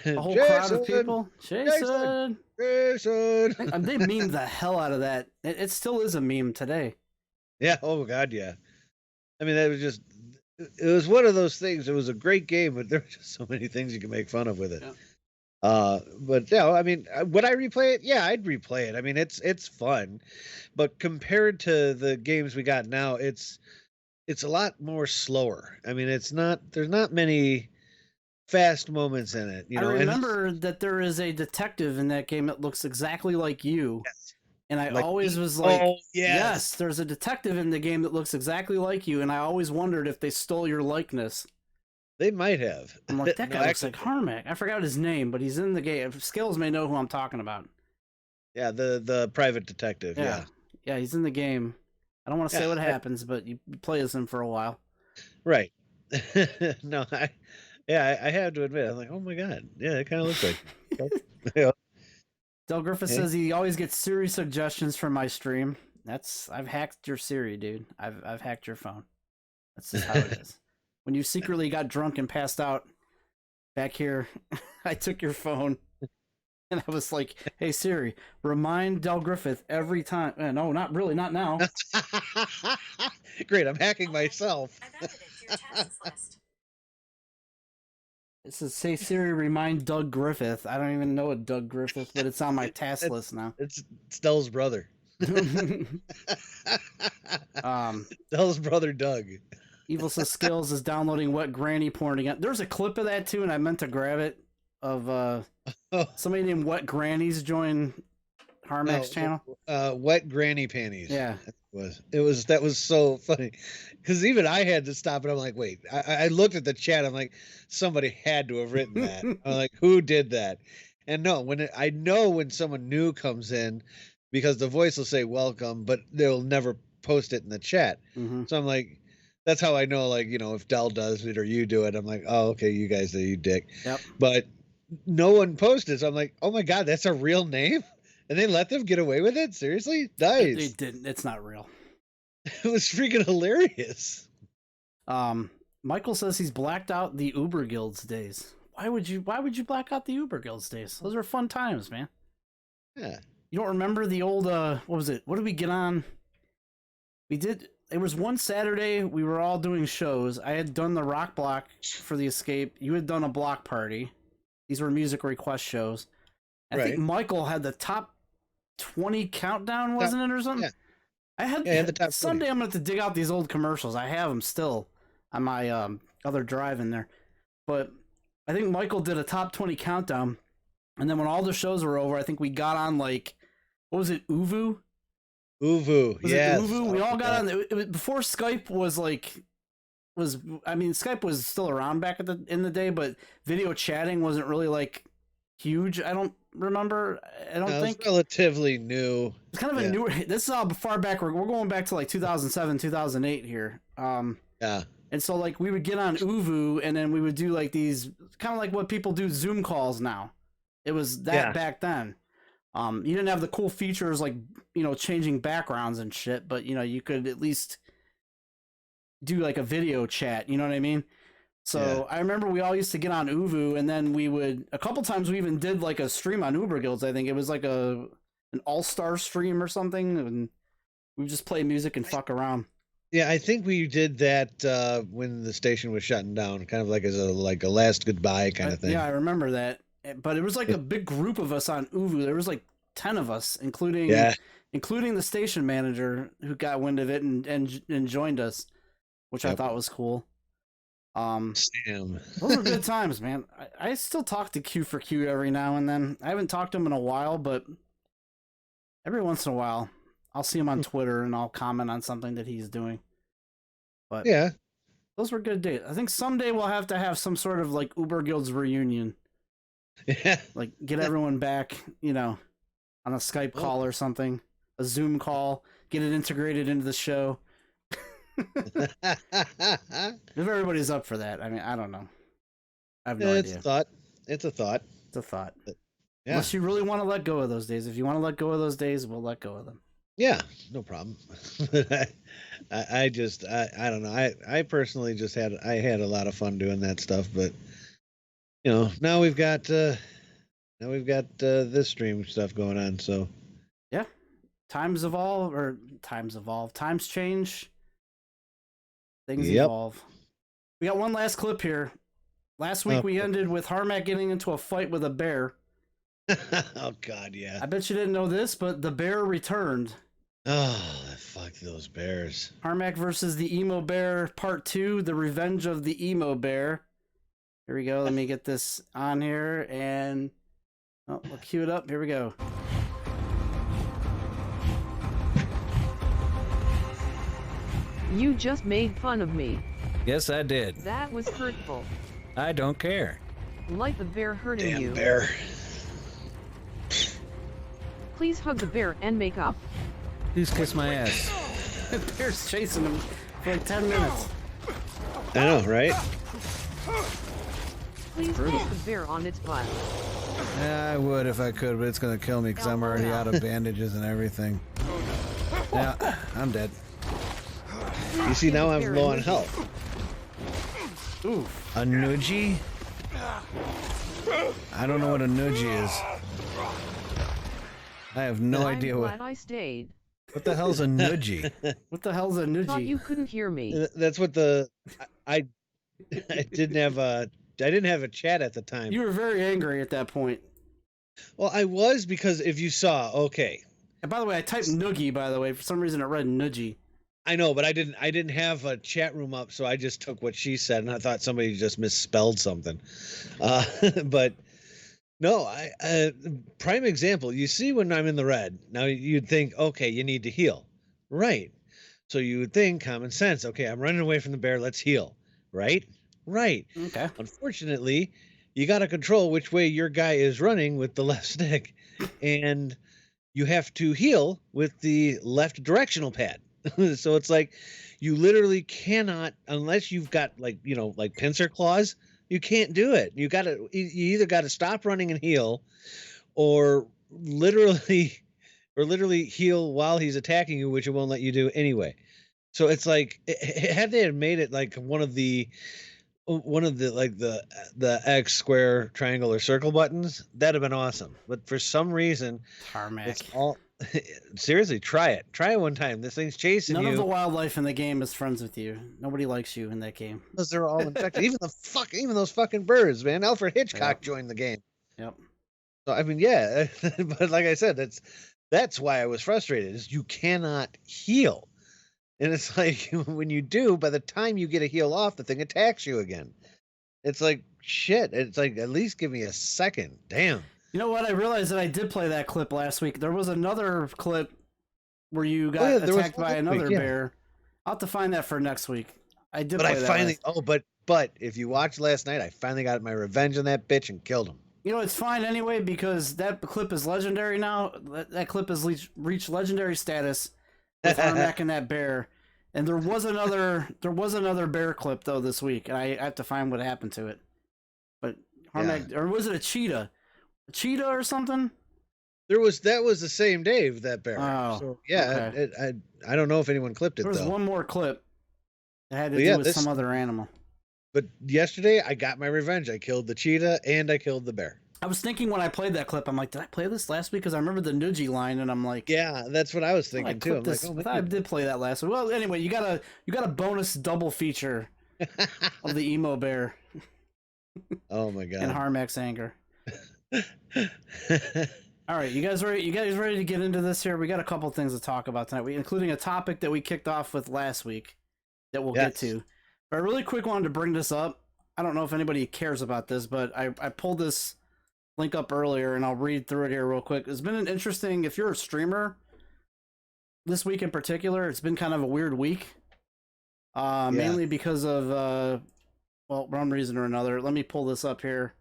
a whole crowd of people. Jason. They memed the hell out of that. It still is a meme today. Yeah. Oh God. Yeah. I mean, it was one of those things. It was a great game, but there were just so many things you can make fun of with it. Yeah. But I mean, would I replay it? Yeah, I'd replay it. I mean, it's fun, but compared to the games we got now, it's a lot more slower. I mean, there's not many fast moments in it. I remember that there is a detective in that game that looks exactly like you. Yes. And I always was like, yes, there's a detective in the game that looks exactly like you, and I always wondered if they stole your likeness. They might have. I'm like, that guy looks like Harmack. I forgot his name, but he's in the game. Skills may know who I'm talking about. Yeah, the private detective. Yeah. Yeah, he's in the game. I don't want to say what happens, but you play as him for a while. Right. No, I have to admit, I'm like, oh my God. Yeah, it kind of looks like. Yeah. Del Griffith says he always gets Siri suggestions from my stream. I've hacked your Siri, dude. I've hacked your phone. That's just how it is. When you secretly got drunk and passed out back here, I took your phone and I was like, "Hey Siri, remind Del Griffith every time." No, not really, not now. Great, I'm hacking myself. I've added it to your tasks list. It says, "Say Siri, remind Doug Griffith." I don't even know a Doug Griffith, but it's on my task list now. It's Stell's brother. Stell's brother, Doug. Evil says Skills is downloading wet granny porn again. There's a clip of that too, and I meant to grab it. of somebody named Wet Grannies join Harmack's channel. Wet Granny Panties. Yeah. That was so funny. Because even I had to stop and I'm like, wait, I looked at the chat. I'm like, somebody had to have written that. I'm like, who did that? And no, I know when someone new comes in, because the voice will say welcome, but they'll never post it in the chat. Mm-hmm. So I'm like, that's how I know, like, if Dell does it or you do it, I'm like, oh, okay, you guys do, you dick. Yep. But no one posted. So I'm like, oh my God, that's a real name? And they let them get away with it? Seriously? Nice. They didn't. It's not real. It was freaking hilarious. Michael says he's blacked out the Uber Guilds days. Why would you black out the Uber Guilds days? Those are fun times, man. Yeah. You don't remember the old what was it? What did we get on? It was one Saturday we were all doing shows. I had done the rock block for the Escape. You had done a block party. These were music request shows. I think Michael had the top 20 countdown, wasn't it, or something? Yeah. I had the top someday 20. I'm going to have to dig out these old commercials. I have them still on my other drive in there. But I think Michael did a top 20 countdown. And then when all the shows were over, I think we got on like, what was it, Uvu? Uvu, yes. Uvu? We all got on. It was before Skype was like, Skype was still around back in the day, but video chatting wasn't really like huge. I don't remember. I don't think. It's relatively new. It's kind of a newer. This is how far back we're going back to like 2007, 2008 here. Yeah. And so like we would get on Uvu and then we would do like these kind of like what people do Zoom calls now. It was that back then. You didn't have the cool features like, changing backgrounds and shit, but you could at least do like a video chat, you know what I mean? So I remember we all used to get on Uvu and then a couple times we even did like a stream on Uber Guilds. I think it was like an all-star stream or something, and we would just play music and fuck around. Yeah, I think we did that when the station was shutting down, kind of like as a last goodbye kind of thing. Yeah, I remember that. But it was like a big group of us on Uvu. There was like 10 of us, including the station manager who got wind of it and joined us, which I thought was cool. Sam. Those were good times, man. I still talk to Q for Q every now and then. I haven't talked to him in a while, but every once in a while I'll see him on Twitter and I'll comment on something that he's doing. But yeah, those were good days. I think someday we'll have to have some sort of like Uber Guilds reunion. Yeah. Like get everyone back, on a Skype call or something, a Zoom call, get it integrated into the show. If everybody's up for that, I mean, I don't know. I have no idea. It's a thought. Yeah. Unless you really want to let go of those days. If you want to let go of those days, we'll let go of them. Yeah, no problem. I don't know. I personally just had a lot of fun doing that stuff, but now we've got this stream stuff going on. So yeah, times change, things evolve. We got one last clip here. Last week we ended with Harmack getting into a fight with a bear. Oh God, yeah. I bet you didn't know this, but the bear returned. Oh, fuck those bears. Harmack versus the Emo Bear Part 2, The Revenge of the Emo Bear. Here we go. Let me get this on here, and we'll cue it up. Here we go. You just made fun of me. Yes, I did. That was hurtful. I don't care. Like the bear hurting you. Damn bear. Please hug the bear and make up. Please kiss my ass. The bear's chasing him for like 10 minutes. I know, right? Please kiss the bear on its butt. Yeah, I would if I could, but it's gonna kill me because I'm already out of bandages and everything. Yeah, I'm dead. You see, now I'm low on health. Ooh. A nudgie? I don't know what a nudgie is. I have no idea I'm what. glad I stayed. What the hell's a nudgie? What the hell's a Thought you nudgie? couldn't hear me. That's what I didn't have a chat at the time. You were very angry at that point. Well, I was, because if you saw, okay. And by the way, I typed noogie, by the way. For some reason, it read nudgy. I know, but I didn't have a chat room up, so I just took what she said, and I thought somebody just misspelled something. But No, prime example. You see, when I'm in the red, now you'd think, okay, you need to heal, right? So you would think common sense. Okay, I'm running away from the bear. Let's heal, right? Right. Okay. Unfortunately, you got to control which way your guy is running with the left stick, and you have to heal with the left directional pad. So it's like you literally cannot, unless you've got like, like pincer claws, you can't do it. You either got to stop running and heal, or literally or literally heal while he's attacking you, which it won't let you do anyway. So it's like, had they had made it like one of the like the X, square, triangle, or circle buttons, that'd have been awesome. But for some reason, Harmack. it's all seriously, try it. Try it one time. This thing's chasing None you. of the wildlife in the game is friends with you. Nobody likes you in that game. Because they're all infected. Even those fucking birds, man. Alfred Hitchcock Yep. joined the game. Yep. So I mean, yeah, but like I said, that's why I was frustrated. Is you cannot heal, and it's like when you do, by the time you get a heal off, the thing attacks you again. It's like shit. It's like, at least give me a second. Damn. You know what? I realized that I did play that clip last week. There was another clip where you got attacked by another bear. I'll have to find that for next week. I did. But play I that finally. last... But if you watched last night, I finally got my revenge on that bitch and killed him. You know, it's fine anyway because that clip is legendary now. That clip has reached legendary status with Harmack and that bear. And there was another bear clip though this week, and I have to find what happened to it. But Harmack, or was it a cheetah? A cheetah or something? That was the same day, that bear. Oh, so yeah, okay. I don't know if anyone clipped it though. There was one more clip that had to do with some other animal. But yesterday, I got my revenge. I killed the cheetah and I killed the bear. I was thinking when I played that clip, I'm like, did I play this last week? Because I remember the Nuji line, and I'm like, yeah, that's what I was thinking too. I'm like, I thought I did play that last week. Well, anyway, you got a bonus double feature of the emo bear. Oh my god! And Harmack's anger. All right, you guys ready? You guys ready to get into this here? We got a couple things to talk about tonight, including a topic that we kicked off with last week that we'll get to. But I really quick wanted to bring this up. I don't know if anybody cares about this, but I pulled this link up earlier, and I'll read through it here real quick. It's been an interesting, if you're a streamer, this week in particular, it's been kind of a weird week. Mainly because of, one reason or another. Let me pull this up here,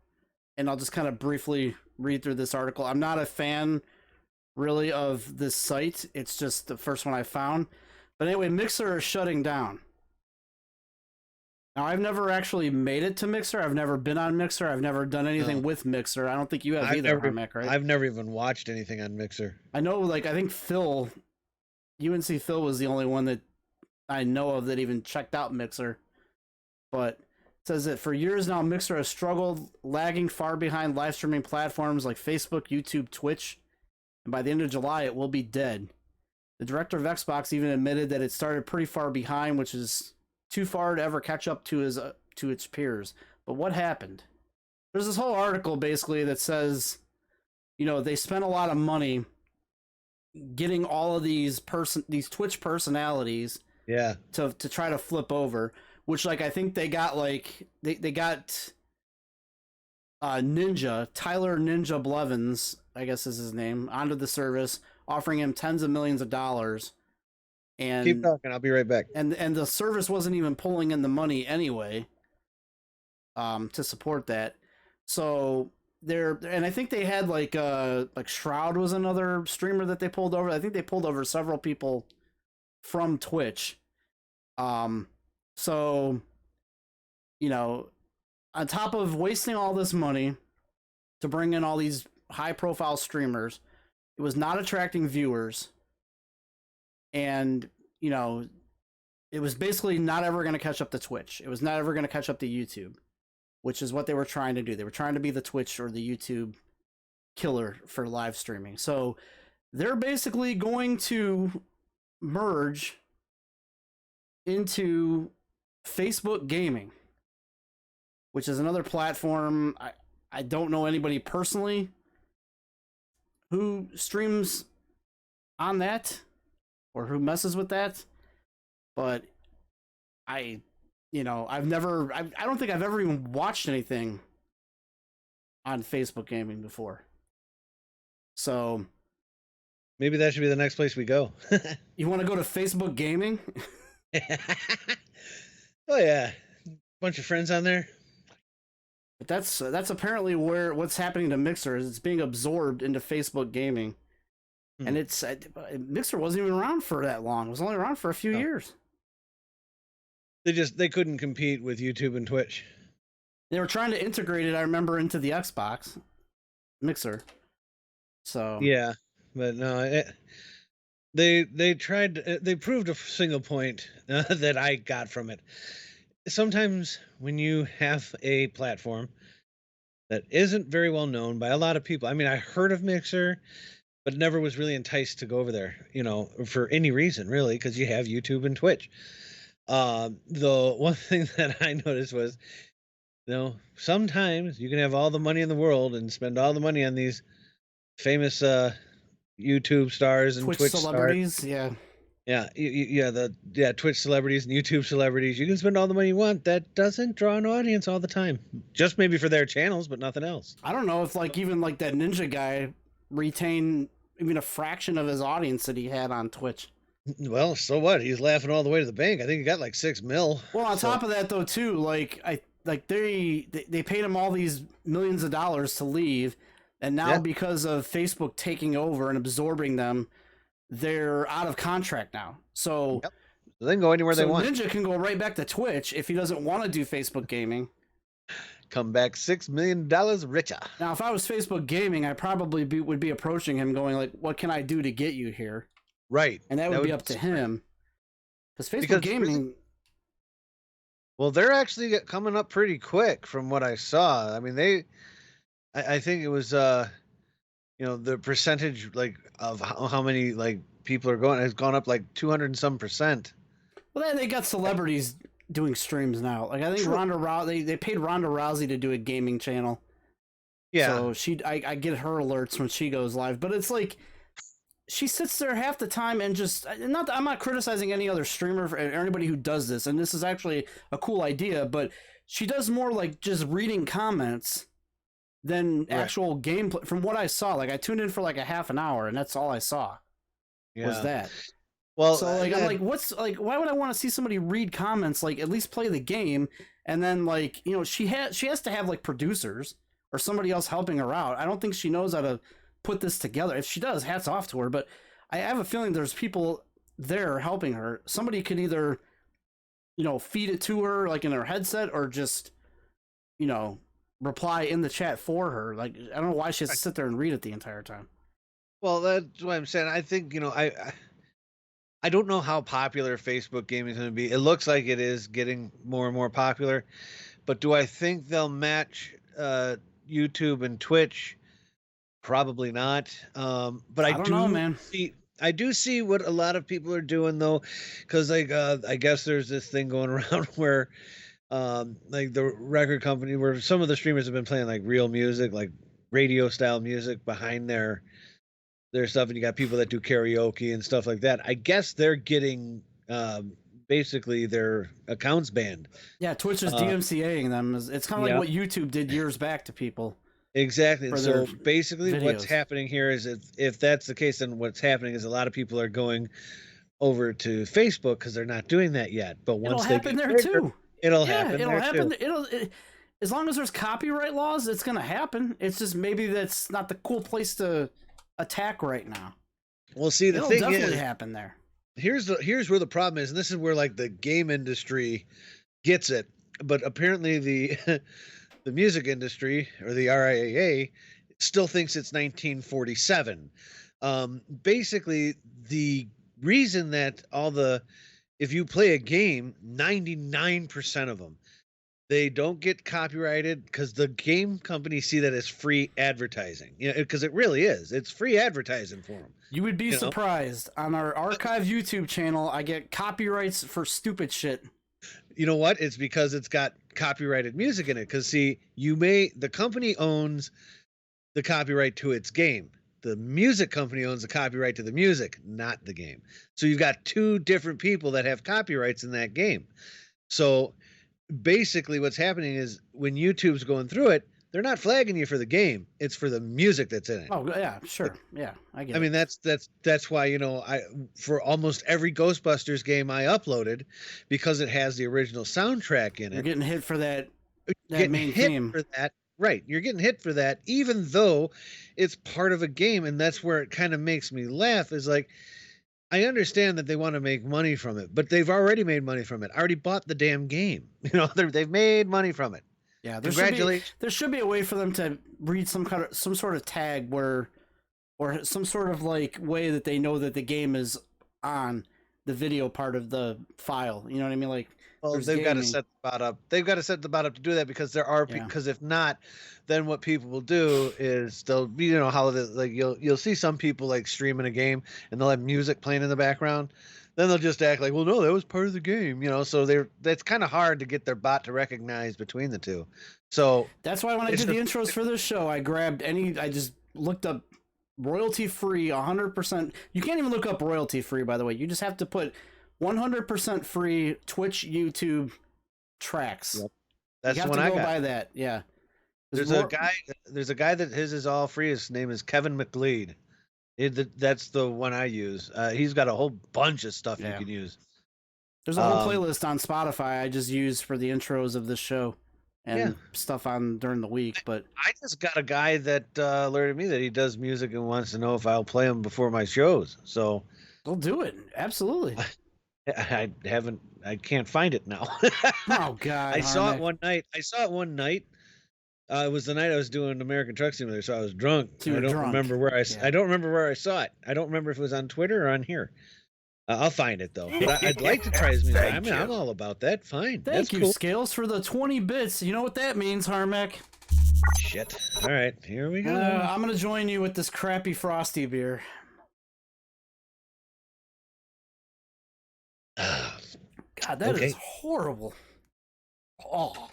and I'll just kind of briefly read through this article. I'm not a fan, really, of this site. It's just the first one I found. But anyway, Mixer is shutting down. Now, I've never actually made it to Mixer. I've never been on Mixer. I've never done anything with Mixer. I don't think you have either, Harmack, right? I've never even watched anything on Mixer. I know, I think Phil, UNC Phil was the only one that I know of that even checked out Mixer. But it says that for years now, Mixer has struggled, lagging far behind live streaming platforms like Facebook, YouTube, Twitch. And by the end of July, it will be dead. The director of Xbox even admitted that it started pretty far behind, which is too far to ever catch up to its peers. But what happened? There's this whole article basically that says, they spent a lot of money getting all of these Twitch personalities to try to flip over, which I think they got they got Tyler Ninja Blevins, I guess is his name, onto the service, offering him tens of millions of dollars. And keep talking, I'll be right back. And the service wasn't even pulling in the money anyway, to support that. So and I think they had like Shroud was another streamer that they pulled over. I think they pulled over several people from Twitch. So, on top of wasting all this money to bring in all these high profile streamers, it was not attracting viewers. And, it was basically not ever going to catch up to Twitch. It was not ever going to catch up to YouTube, which is what they were trying to do. They were trying to be the Twitch or the YouTube killer for live streaming. So they're basically going to merge into Facebook Gaming, which is another platform. I don't know anybody personally who streams on that or who messes with that, but I don't think I've ever even watched anything on Facebook gaming before. So maybe that should be the next place we go. you want to go to Facebook gaming? Oh yeah, bunch of friends on there. But that's apparently what's happening to Mixer is it's being absorbed into Facebook gaming, and it's Mixer wasn't even around for that long. It was only around for a few years. They couldn't compete with YouTube and Twitch. They were trying to integrate it, I remember, into the Xbox Mixer. So yeah, but no, they tried. They proved a single point that I got from it. Sometimes when you have a platform that isn't very well known by a lot of people, I mean, I heard of Mixer, but never was really enticed to go over there, for any reason, really, because you have YouTube and Twitch. The one thing that I noticed was, sometimes you can have all the money in the world and spend all the money on these famous YouTube stars and Twitch celebrities, stars. Twitch celebrities and YouTube celebrities. You can spend all the money you want. That doesn't draw an audience all the time. Just maybe for their channels, but nothing else. I don't know if even that Ninja guy retained even a fraction of his audience that he had on Twitch. Well, so what? He's laughing all the way to the bank. I think he got like 6 mil. Well, on top of that, though, too, they paid him all these millions of dollars to leave, and now because of Facebook taking over and absorbing them, they're out of contract now. So they can go anywhere they want. Ninja can go right back to Twitch if he doesn't want to do Facebook gaming. Come back $6 million richer. Now, if I was Facebook gaming, I probably would be approaching him going like, what can I do to get you here? Right. And that would be up to him. Because Facebook gaming... Well, they're actually coming up pretty quick from what I saw. I mean, I think it was... the percentage of how many people are going has gone up like 200 and some %. Well, they got celebrities doing streams now. I think Ronda Rousey, they paid Ronda Rousey to do a gaming channel. Yeah. So I get her alerts when she goes live, but it's like she sits there half the time and I'm not criticizing any other streamer or anybody who does this, and this is actually a cool idea, but she does more like just reading comments than actual gameplay. From what I saw, I tuned in for like a half an hour, and that's all I saw was that. Well, so I'm like, why would I want to see somebody read comments? At least play the game, and then she has to have producers or somebody else helping her out. I don't think she knows how to put this together. If she does, hats off to her. But I have a feeling there's people there helping her. Somebody can either, feed it to her in her headset, or just, reply in the chat for her. I don't know why she has to sit there and read it the entire time. Well, that's what I'm saying. I think, I don't know how popular Facebook gaming is going to be. It looks like it is getting more and more popular, but do I think they'll match YouTube and Twitch? Probably not. But I don't know, man. I do see what a lot of people are doing though, because I guess there's this thing going around where the record company, where some of the streamers have been playing real music, radio style music behind their stuff, and you got people that do karaoke and stuff like that. I guess they're getting basically their accounts banned. Yeah, Twitch is DMCAing them. It's kind of like what YouTube did years back to people. Exactly. And so basically what's happening here is if that's the case, then what's happening is a lot of people are going over to Facebook because they're not doing that yet. But once it'll happen there too. It'll happen there too. As long as there's copyright laws, it's going to happen. It's just maybe that's not the cool place to attack right now. Well, see, the thing definitely is, happen there. Here's where the problem is, and this is where the game industry gets it. But apparently the music industry, or the RIAA, still thinks it's 1947. Basically, the reason that if you play a game, 99% of them, they don't get copyrighted because the game companies see that as free advertising. Because it really is. It's free advertising for them. You would be surprised. On our archive YouTube channel, I get copyrights for stupid shit. You know what? It's because it's got copyrighted music in it. Because see, the company owns the copyright to its game. The music company owns the copyright to the music, not the game. So you've got two different people that have copyrights in that game. So basically what's happening is when YouTube's going through it, they're not flagging you for the game. It's for the music that's in it. Oh yeah, sure, yeah, I get I it. mean, that's why, I for almost every Ghostbusters game I uploaded, because it has the original soundtrack in You're it. getting hit for that Getting main hit theme. for that, right? You're getting hit for that, even though it's part of a game, and that's where it kind of makes me laugh. Is like, I understand that they want to make money from it, but they've already made money from it. Already bought the damn game. They've made money from it. Yeah, Congratulations. there should be a way for them to read some sort of tag or some sort of like way that they know that the game is on the video part of the file. You know what I mean? Like, Well, there's they've got to gaming. set the bot up. They've got to set the bot up to do that, because there are Yeah. because if not, then what people will do is they'll how like you'll see some people like streaming a game and they'll have music playing in the background. Then they'll just act like, well, no, that was part of the game, So that's kind of hard to get their bot to recognize between the two. So That's why when I it's did the intros for this show, I just looked up royalty free 100%. You can't even look up royalty free, by the way. You just have to put 100% free Twitch, YouTube tracks. Yep. That's you have the one to I go got. by that. Yeah. There's a guy that his is all free. His name is Kevin McLeod. That's the one I use. He's got a whole bunch of stuff Yeah. you can use. There's a whole playlist on Spotify I just use for the intros of this show and stuff on during the week. But I just got a guy that alerted me that he does music and wants to know if I'll play him before my shows. So we'll do it. Absolutely. I can't find it now. Oh God. I saw it Harmack. one night. It was the night I was doing American Truck Simulator, so I was drunk. You were drunk. Remember where Yeah. I don't remember where I saw it. I don't remember if it was on Twitter or on here. I'll find it though. But I'd like to try his music. I mean, I'm all about that. Fine. Thank That's you, cool. Scales, for the 20 bits. You know what that means, Harmack? Shit. All right, here we go. I'm gonna join you with this crappy Frosty beer. God, that is horrible. Oh.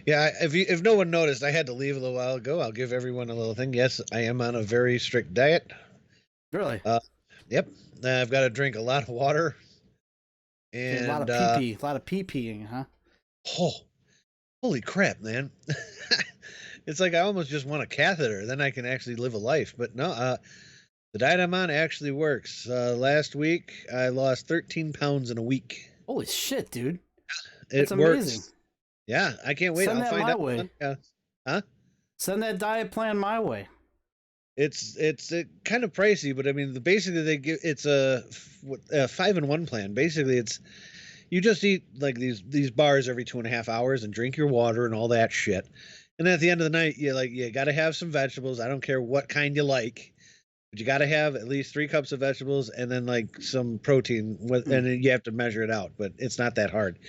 Yeah, if no one noticed, I had to leave a little while ago. I'll give everyone a little thing. Yes, I am on a very strict diet. Really? Yep. I've got to drink a lot of water. And a lot of pee-pee. A lot of pee-peeing, huh? Oh, holy crap, man. It's like I almost just want a catheter. Then I can actually live a life. But no, the diet I'm on actually works. Last week, I lost 13 pounds in a week. Holy shit, dude. It That's works. amazing. Yeah, I can't wait. Send I'll that find my out. way. Huh? Send that diet plan my way. It's kind of pricey, but I mean, basically they give it's a 5-in-1 plan. Basically, it's you just eat like these bars every 2.5 hours and drink your water and all that shit. And then at the end of the night, you got to have some vegetables. I don't care what kind you like, but you got to have at least 3 cups of vegetables and then like some protein. And then you have to measure it out, but it's not that hard.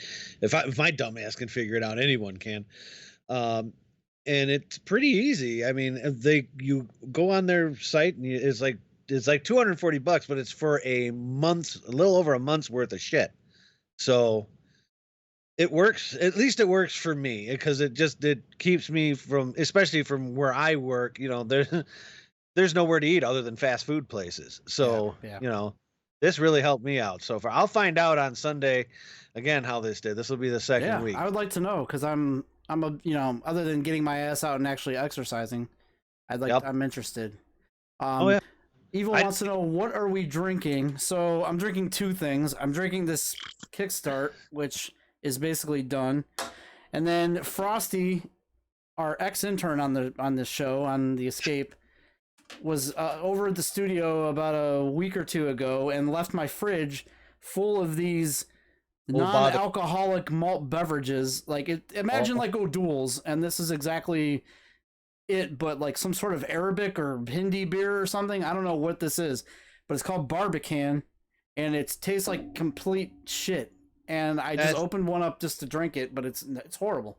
If my dumb ass can figure it out, anyone can. And it's pretty easy. I mean, you go on their site and it's like $240, but it's for a little over a month's worth of shit. So it works. At least it works for me, because it keeps me from, especially from where I work. There's nowhere to eat other than fast food places. So Yeah. this really helped me out so far. I'll find out on Sunday again how this did. This will be the second week. I would like to know, because I'm a other than getting my ass out and actually exercising, I'm interested. Yeah. Evil wants to know, what are we drinking? So I'm drinking 2 things. I'm drinking this Kickstart, which is basically done, and then Frosty, our ex-intern on this show on the Escape, was over at the studio about a week or 2 ago and left my fridge full of these non-alcoholic malt beverages. Imagine like O'Doul's, and this is exactly it, but like some sort of Arabic or Hindi beer or something. I don't know what this is, but it's called Barbican, and it tastes like complete shit. And I just opened one up just to drink it, but it's horrible.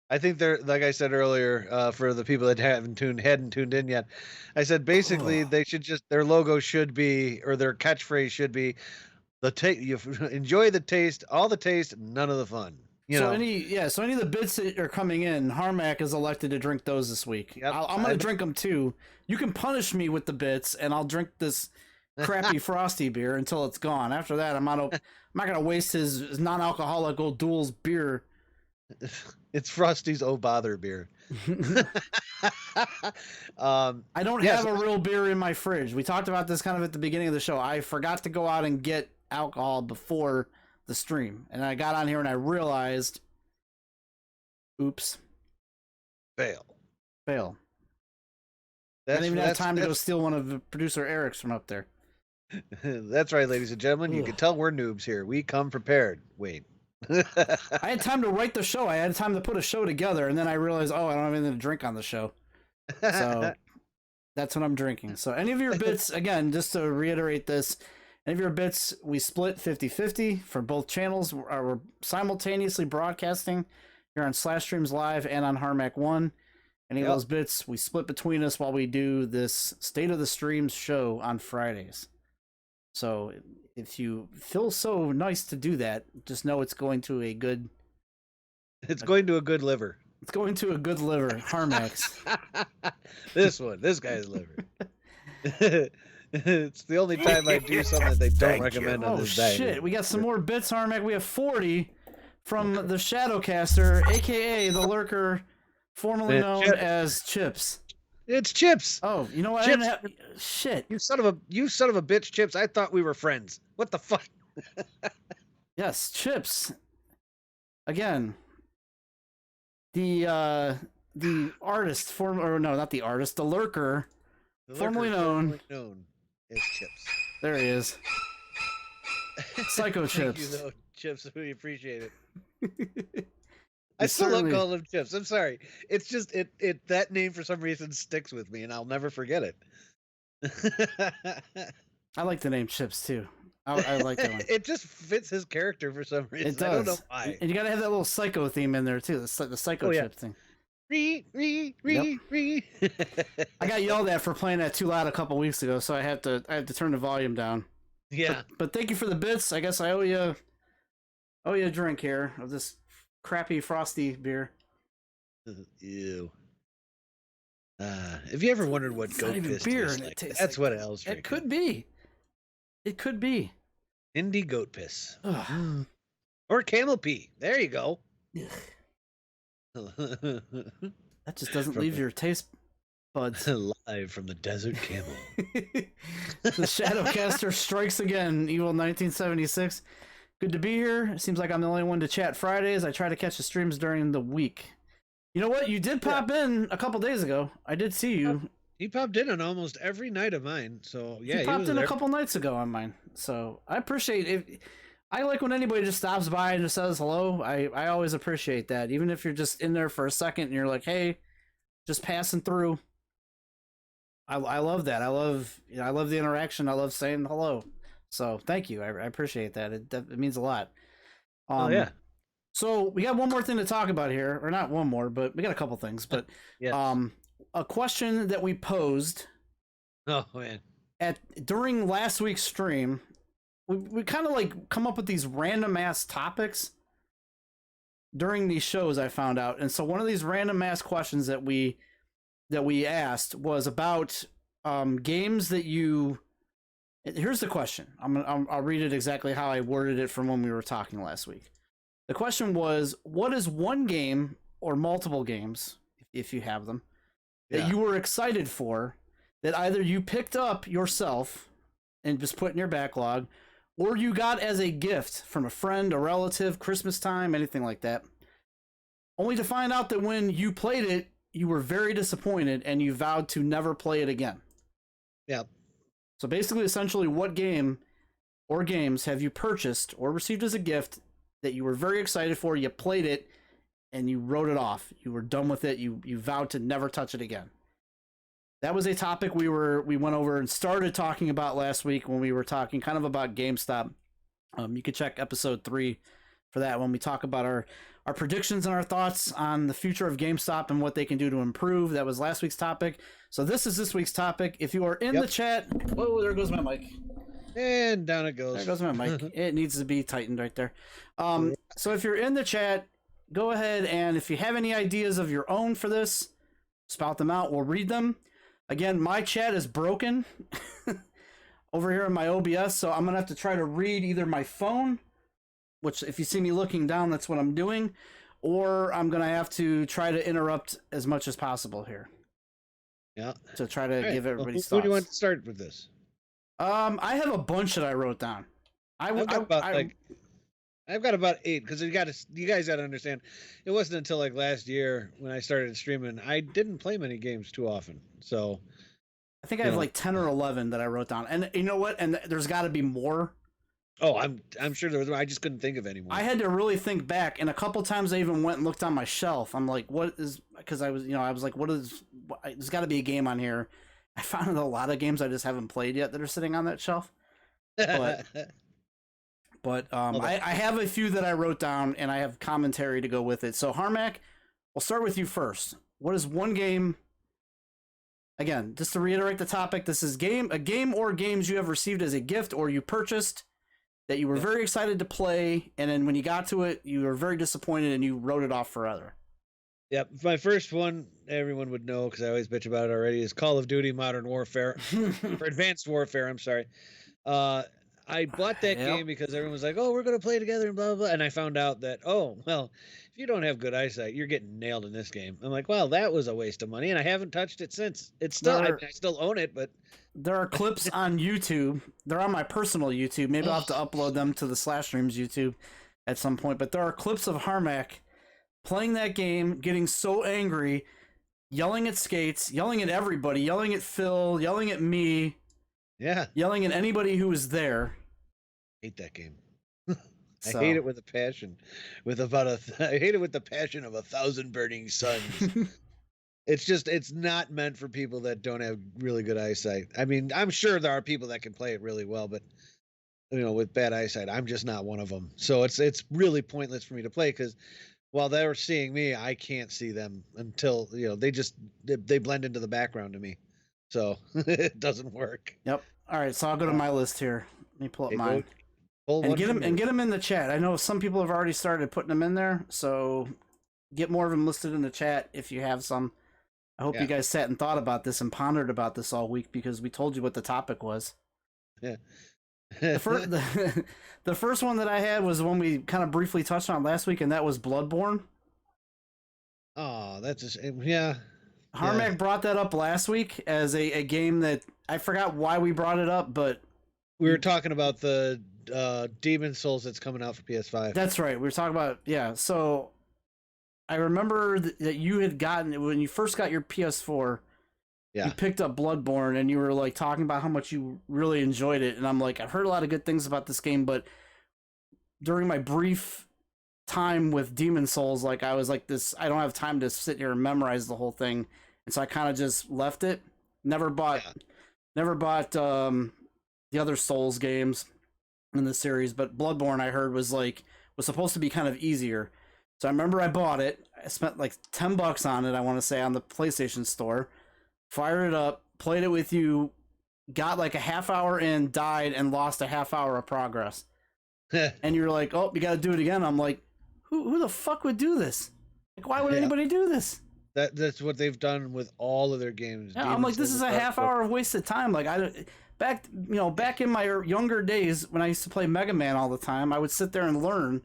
I think they're, like I said earlier, for the people that hadn't tuned in yet, I said basically they should their logo should be, or their catchphrase should be, you enjoy the taste, all the taste, none of the fun. So any of the bits that are coming in, Harmack is elected to drink those this week. Yep. I'm gonna drink them too. You can punish me with the bits, and I'll drink this crappy Frosty beer until it's gone. After that, I'm not gonna waste his non-alcoholic O'Doul's beer It's Frosty's Oh Bother beer. I don't Yes. have a real beer in my fridge. We talked about this kind of at the beginning of the show. I forgot to go out and get alcohol before the stream, and I got on here and I realized, oops, Fail. fail. I That's, didn't even have that's, time to go that's, steal one of producer Eric's from up there. that's right, ladies and gentlemen. You Ugh. can tell we're noobs here. We come prepared. Wait. I had time to write the show. I had time to put a show together, and then I realized, oh, I don't have anything to drink on the show. So that's what I'm drinking. So any of your bits, again, just to reiterate this, any of your bits, we split 50-50 for both channels. We're simultaneously broadcasting here on Slash Streams Live and on Harmack 1. Any of those bits, we split between us while we do this State of the Streams show on Fridays. So if you feel so nice to do that, just know it's going to a good... It's going to a good liver. It's going to a good liver, Harmax. This guy's liver. It's the only time I do something they don't recommend on Oh this diet. shit, we got some more bits, Harmack. We have 40 from the Shadowcaster, aka the Lurker, formerly known as Chips. It's Chips. Oh, you know what? Chips. Shit. You son of a bitch, Chips. I thought we were friends. What the fuck? Yes, Chips. Again, the artist, not the artist, the Lurker, formerly known as Chips. There he is. Psycho Thank Chips. you, though, Chips. We appreciate it. You I still certainly- don't call him Chips. I'm sorry. It's just it that name for some reason sticks with me, and I'll never forget it. I like the name Chips too. I like that one. It just fits his character for some reason. It does. I don't know why. And you gotta have that little psycho theme in there too. The psycho Oh, yeah. Chips thing. Re. I got yelled at for playing that too loud a couple weeks ago, so I had to turn the volume down. Yeah. But thank you for the bits. I guess I owe you a drink here of this crappy frosty beer. Ew. Have you ever wondered what It's goat not even piss beer, tastes and it like? tastes That's like- what Al's drinking. It could be. It could be. Indie goat piss. Ugh. Or camel pee. There you go. That just doesn't From leave the- your taste buds. Live from the desert camel. The Shadowcaster strikes again, Evil 1976. Good to be here. It seems like I'm the only one to chat Fridays. I try to catch the streams during the week. You know what? You did pop in a couple days ago. I did see you. He popped in on almost every night of mine. So yeah, He popped was in there. a couple nights ago on mine. So I appreciate it. I like when anybody just stops by and just says hello. I always appreciate that. Even if you're just in there for a second and you're like, hey, just passing through. I love that. I love the interaction. I love saying hello. So thank you. I appreciate that. It means a lot. Oh yeah. So we got one more thing to talk about here, or not one more, but we got a couple things. But Yes. a question that we posed Oh man. during last week's stream, we kind of like come up with these random ass topics during these shows. I found out, and so one of these random ass questions that we asked was about games that you. Here's the question. I'll read it exactly how I worded it from when we were talking last week. The question was, what is one game or multiple games, if you have them, that you were excited for, that either you picked up yourself and just put in your backlog, or you got as a gift from a friend, a relative, Christmas time, anything like that, only to find out that when you played it, you were very disappointed and you vowed to never play it again. Yeah. So basically, essentially, what game or games have you purchased or received as a gift that you were very excited for, you played it, and you wrote it off? You were done with it. You vowed to never touch it again. That was a topic we went over and started talking about last week when we were talking kind of about GameStop. You could check episode 3 for that when we talk about our predictions and our thoughts on the future of GameStop and what they can do to improve. That was last week's topic. So this is this week's topic. If you are in the chat, whoa, there goes my mic. And down it goes. There goes my mic. It needs to be tightened right there. So if you're in the chat, go ahead, and if you have any ideas of your own for this, spout them out. We'll read them. Again, my chat is broken over here in my OBS, so I'm going to have to try to read either my phone, which if you see me looking down, that's what I'm doing, or I'm gonna have to try to interrupt as much as possible here Yeah. to try to All right. give Well, everybody who do you want thoughts. to start with this? I have a bunch that I wrote down. I've got about 8 because you guys got to understand, it wasn't until like last year when I started streaming, I didn't play many games too often. So I think I have like 10 or 11 that I wrote down, and you know what? And there's got to be more. oh, I'm sure there was. I just couldn't think of any more. I had to really think back, and a couple times I even went and looked on my shelf. I'm like, what is? Because I was like, there's got to be a game on here. I found a lot of games I just haven't played yet that are sitting on that shelf. But I have a few that I wrote down, and I have commentary to go with it. So Harmack, we'll start with you first. What is one game? Again, just to reiterate the topic, this is a game or games you have received as a gift or you purchased that you were very excited to play, and then when you got to it, you were very disappointed and you wrote it off forever. Yep, my first one, everyone would know because I always bitch about it already, is Call of Duty Modern Warfare, or Advanced Warfare, I'm sorry. I bought that game because everyone was like, oh, we're going to play together and blah, blah, blah. And I found out that, oh, well, if you don't have good eyesight, you're getting nailed in this game. I'm like, well, that was a waste of money, and I haven't touched it since. It's still, I still own it, but... There are clips on YouTube. They're on my personal YouTube. Maybe I'll have to upload them to the Slash Streams YouTube at some point. But there are clips of Harmack playing that game, getting so angry, yelling at Skates, yelling at everybody, yelling at Phil, yelling at me, yelling at anybody who was there. I hate that game. I hate it with a passion. I hate it with the passion of 1,000 burning suns. It's not meant for people that don't have really good eyesight. I mean, I'm sure there are people that can play it really well, but with bad eyesight, I'm just not one of them. So it's really pointless for me to play because while they're seeing me, I can't see them until they blend into the background to me. So it doesn't work. Yep. All right, so I'll go to my list here. Let me pull up mine. And get them in the chat. I know some people have already started putting them in there, so get more of them listed in the chat if you have some. I hope you guys sat and thought about this and pondered about this all week because we told you what the topic was. Yeah. The first one that I had was one we kind of briefly touched on last week, and that was Bloodborne. Oh, that's just, yeah. Harmack brought that up last week as a game that I forgot why we brought it up, but we were talking about the Demon Souls that's coming out for PS5. That's right. We were talking about, so I remember that you had gotten, when you first got your PS4, you picked up Bloodborne, and you were like talking about how much you really enjoyed it. And I'm like, I've heard a lot of good things about this game, but during my brief time with Demon Souls, like I was like this, I don't have time to sit here and memorize the whole thing. And so I kind of just left it. Never bought the other Souls games in the series, but Bloodborne I heard was supposed to be kind of easier. So I remember I bought it. I spent like $10 on it, I want to say, on the PlayStation Store. Fired it up, played it with you, got like a half hour in, died, and lost a half hour of progress. And you're like, oh, you got to do it again. I'm like, who the fuck would do this? Like, why would anybody do this? That's what they've done with all of their games. Yeah, I'm like, this is a half hour of wasted time. Like, back in my younger days when I used to play Mega Man all the time, I would sit there and learn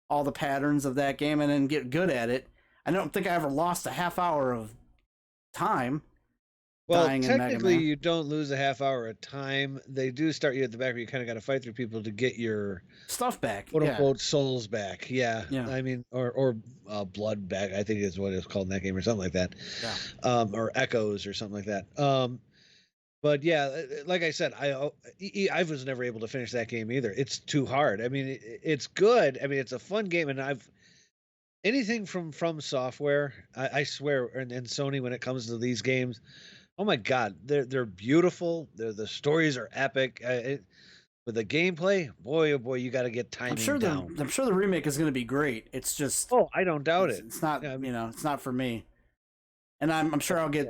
all the patterns of that game and then get good at it. I don't think I ever lost a half hour of time. Well, technically, you don't lose a half hour of time. They do start you at the back where you kind of got to fight through people to get your stuff back, quote unquote souls back. Yeah. I mean, or blood back, I think is what it's called in that game, or something like that. Yeah. Or echoes or something like that. But yeah, like I said, I was never able to finish that game either. It's too hard. I mean, it's good. I mean, it's a fun game, and anything from Software, I swear, and Sony when it comes to these games. Oh my God, they're beautiful. The stories are epic. With the gameplay, boy, oh boy, you got to get timing down. I'm sure the remake is going to be great. It's just, I don't doubt it. It's not, it's not for me. And I'm sure I'll get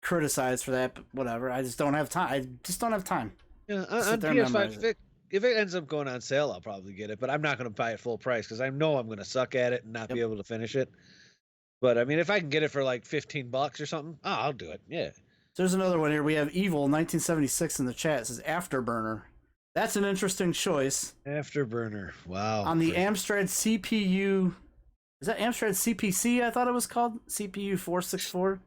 criticized for that, but whatever. I just don't have time. Yeah, on PS5, if it ends up going on sale, I'll probably get it. But I'm not going to buy it full price because I know I'm going to suck at it and not be able to finish it. But I mean, if I can get it for like $15 or something, I'll do it. Yeah. There's another one here. We have Evil 1976 in the chat. It says Afterburner. That's an interesting choice. Afterburner. Wow. On the Amstrad CPU Is that Amstrad CPC? I thought it was called CPU 464.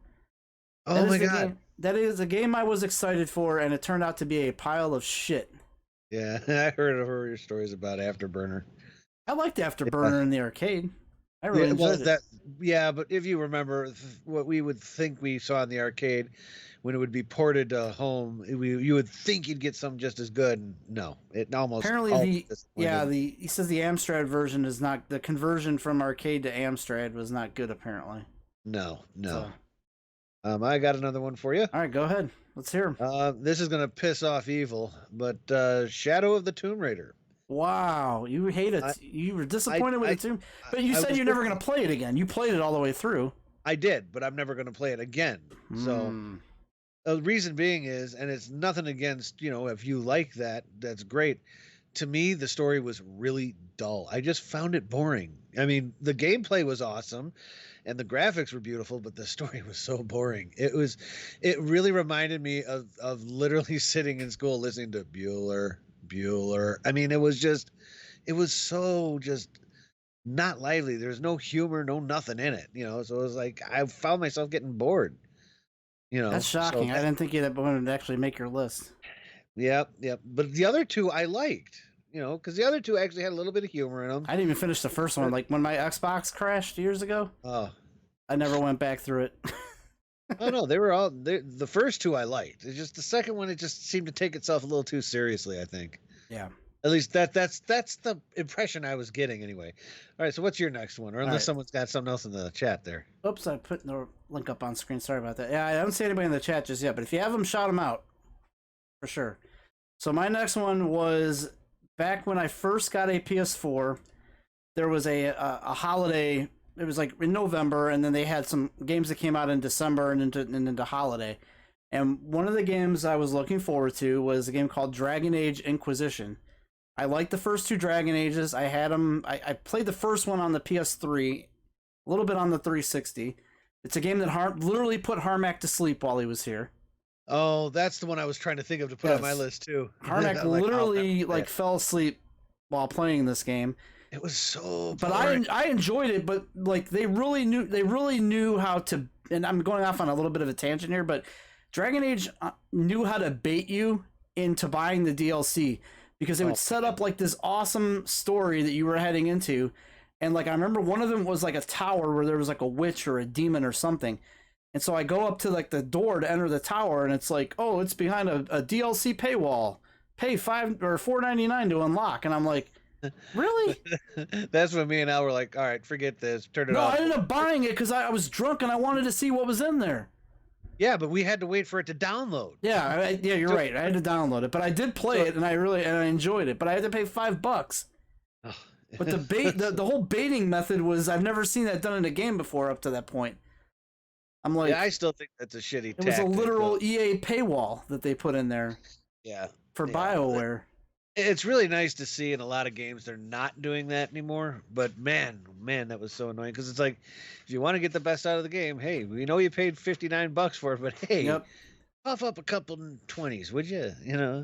Oh my god. That is a game I was excited for, and it turned out to be a pile of shit. Yeah, I heard your stories about Afterburner. I liked Afterburner in the arcade. I really enjoyed it. Yeah, but if you remember what we would think we saw in the arcade when it would be ported to home, you would think you'd get something just as good. And no, it almost apparently he says the Amstrad version is not, the conversion from arcade to Amstrad was not good apparently. No. So. I got another one for you. All right, go ahead. Let's hear them. This is gonna piss off Evil, but Shadow of the Tomb Raider. Wow, you hate it. You were disappointed with the Tomb, but you said you're never gonna play it again. You played it all the way through. I did, but I'm never gonna play it again. So the reason being is, and it's nothing against, if you like that, that's great. To me, the story was really dull. I just found it boring. I mean, the gameplay was awesome and the graphics were beautiful, but the story was so boring. It really reminded me of literally sitting in school listening to Bueller. I mean, it was so just not lively. There's no humor, no nothing in it, so it was like, I found myself getting bored, That's shocking. I didn't think that would actually make your list. Yep. But the other two I liked, because the other two actually had a little bit of humor in them. I didn't even finish the first one. Like when my Xbox crashed years ago. Oh. I never went back through it. Oh no, the first two I liked. It's just the second one, it just seemed to take itself a little too seriously, I think. Yeah. At least that's the impression I was getting anyway. All right, so what's your next one? Or unless someone's got something else in the chat there. Oops, I put the link up on screen. Sorry about that. Yeah, I haven't seen anybody in the chat just yet, but if you have them, shout them out. For sure. So my next one was back when I first got a PS4. There was a holiday. It was like in November, and then they had some games that came out in December and into holiday. And one of the games I was looking forward to was a game called Dragon Age Inquisition. I liked the first two Dragon Ages. I had them. I played the first one on the PS3, a little bit on the 360. It's a game that literally put Harmack to sleep while he was here. Oh, that's the one I was trying to think of to put on my list too. Harmack literally fell asleep while playing this game. It was so but I enjoyed it, but like they really knew how to, and I'm going off on a little bit of a tangent here, but Dragon Age knew how to bait you into buying the DLC because it would set up like this awesome story that you were heading into. And like I remember one of them was like a tower where there was like a witch or a demon or something. And so I go up to like the door to enter the tower, and it's like, oh, it's behind a DLC paywall. Pay $4.99 to unlock. And I'm like, really? That's when me and Al were like, all right, forget this. Turn it off. No, I ended up buying it because I was drunk and I wanted to see what was in there. Yeah, but we had to wait for it to download. Yeah, you're right. I had to download it, but I did play it, and I enjoyed it. But I had to pay $5. Oh. But the whole baiting method was, I've never seen that done in a game before up to that point. I'm like, yeah, I still think that's a shitty tactic. It was a literal EA paywall that they put in there. Yeah. For BioWare. It's really nice to see in a lot of games they're not doing that anymore. But man, that was so annoying because it's like, if you want to get the best out of the game, hey, we know you paid $59 for it, but hey, cough up a couple 20s, would you?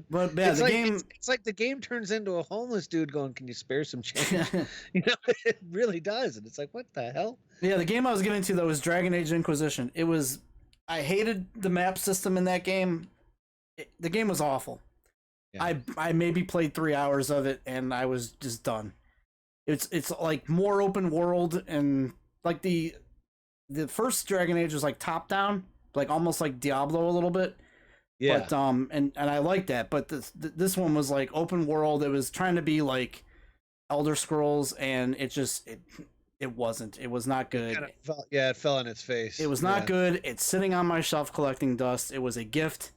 But yeah, it's like the game turns into a homeless dude going, "Can you spare some change?" It really does, and it's like, what the hell? Yeah, the game I was getting to though was Dragon Age Inquisition. I hated the map system in that game. The game was awful. Yeah. I maybe played 3 hours of it and I was just done. It's like more open world, and like the first Dragon Age was like top down, like almost like Diablo a little bit. Yeah. But and I like that, but this one was like open world. It was trying to be like Elder Scrolls, and it wasn't. It was not good. It fell on its face. It was not good. It's sitting on my shelf collecting dust. It was a gift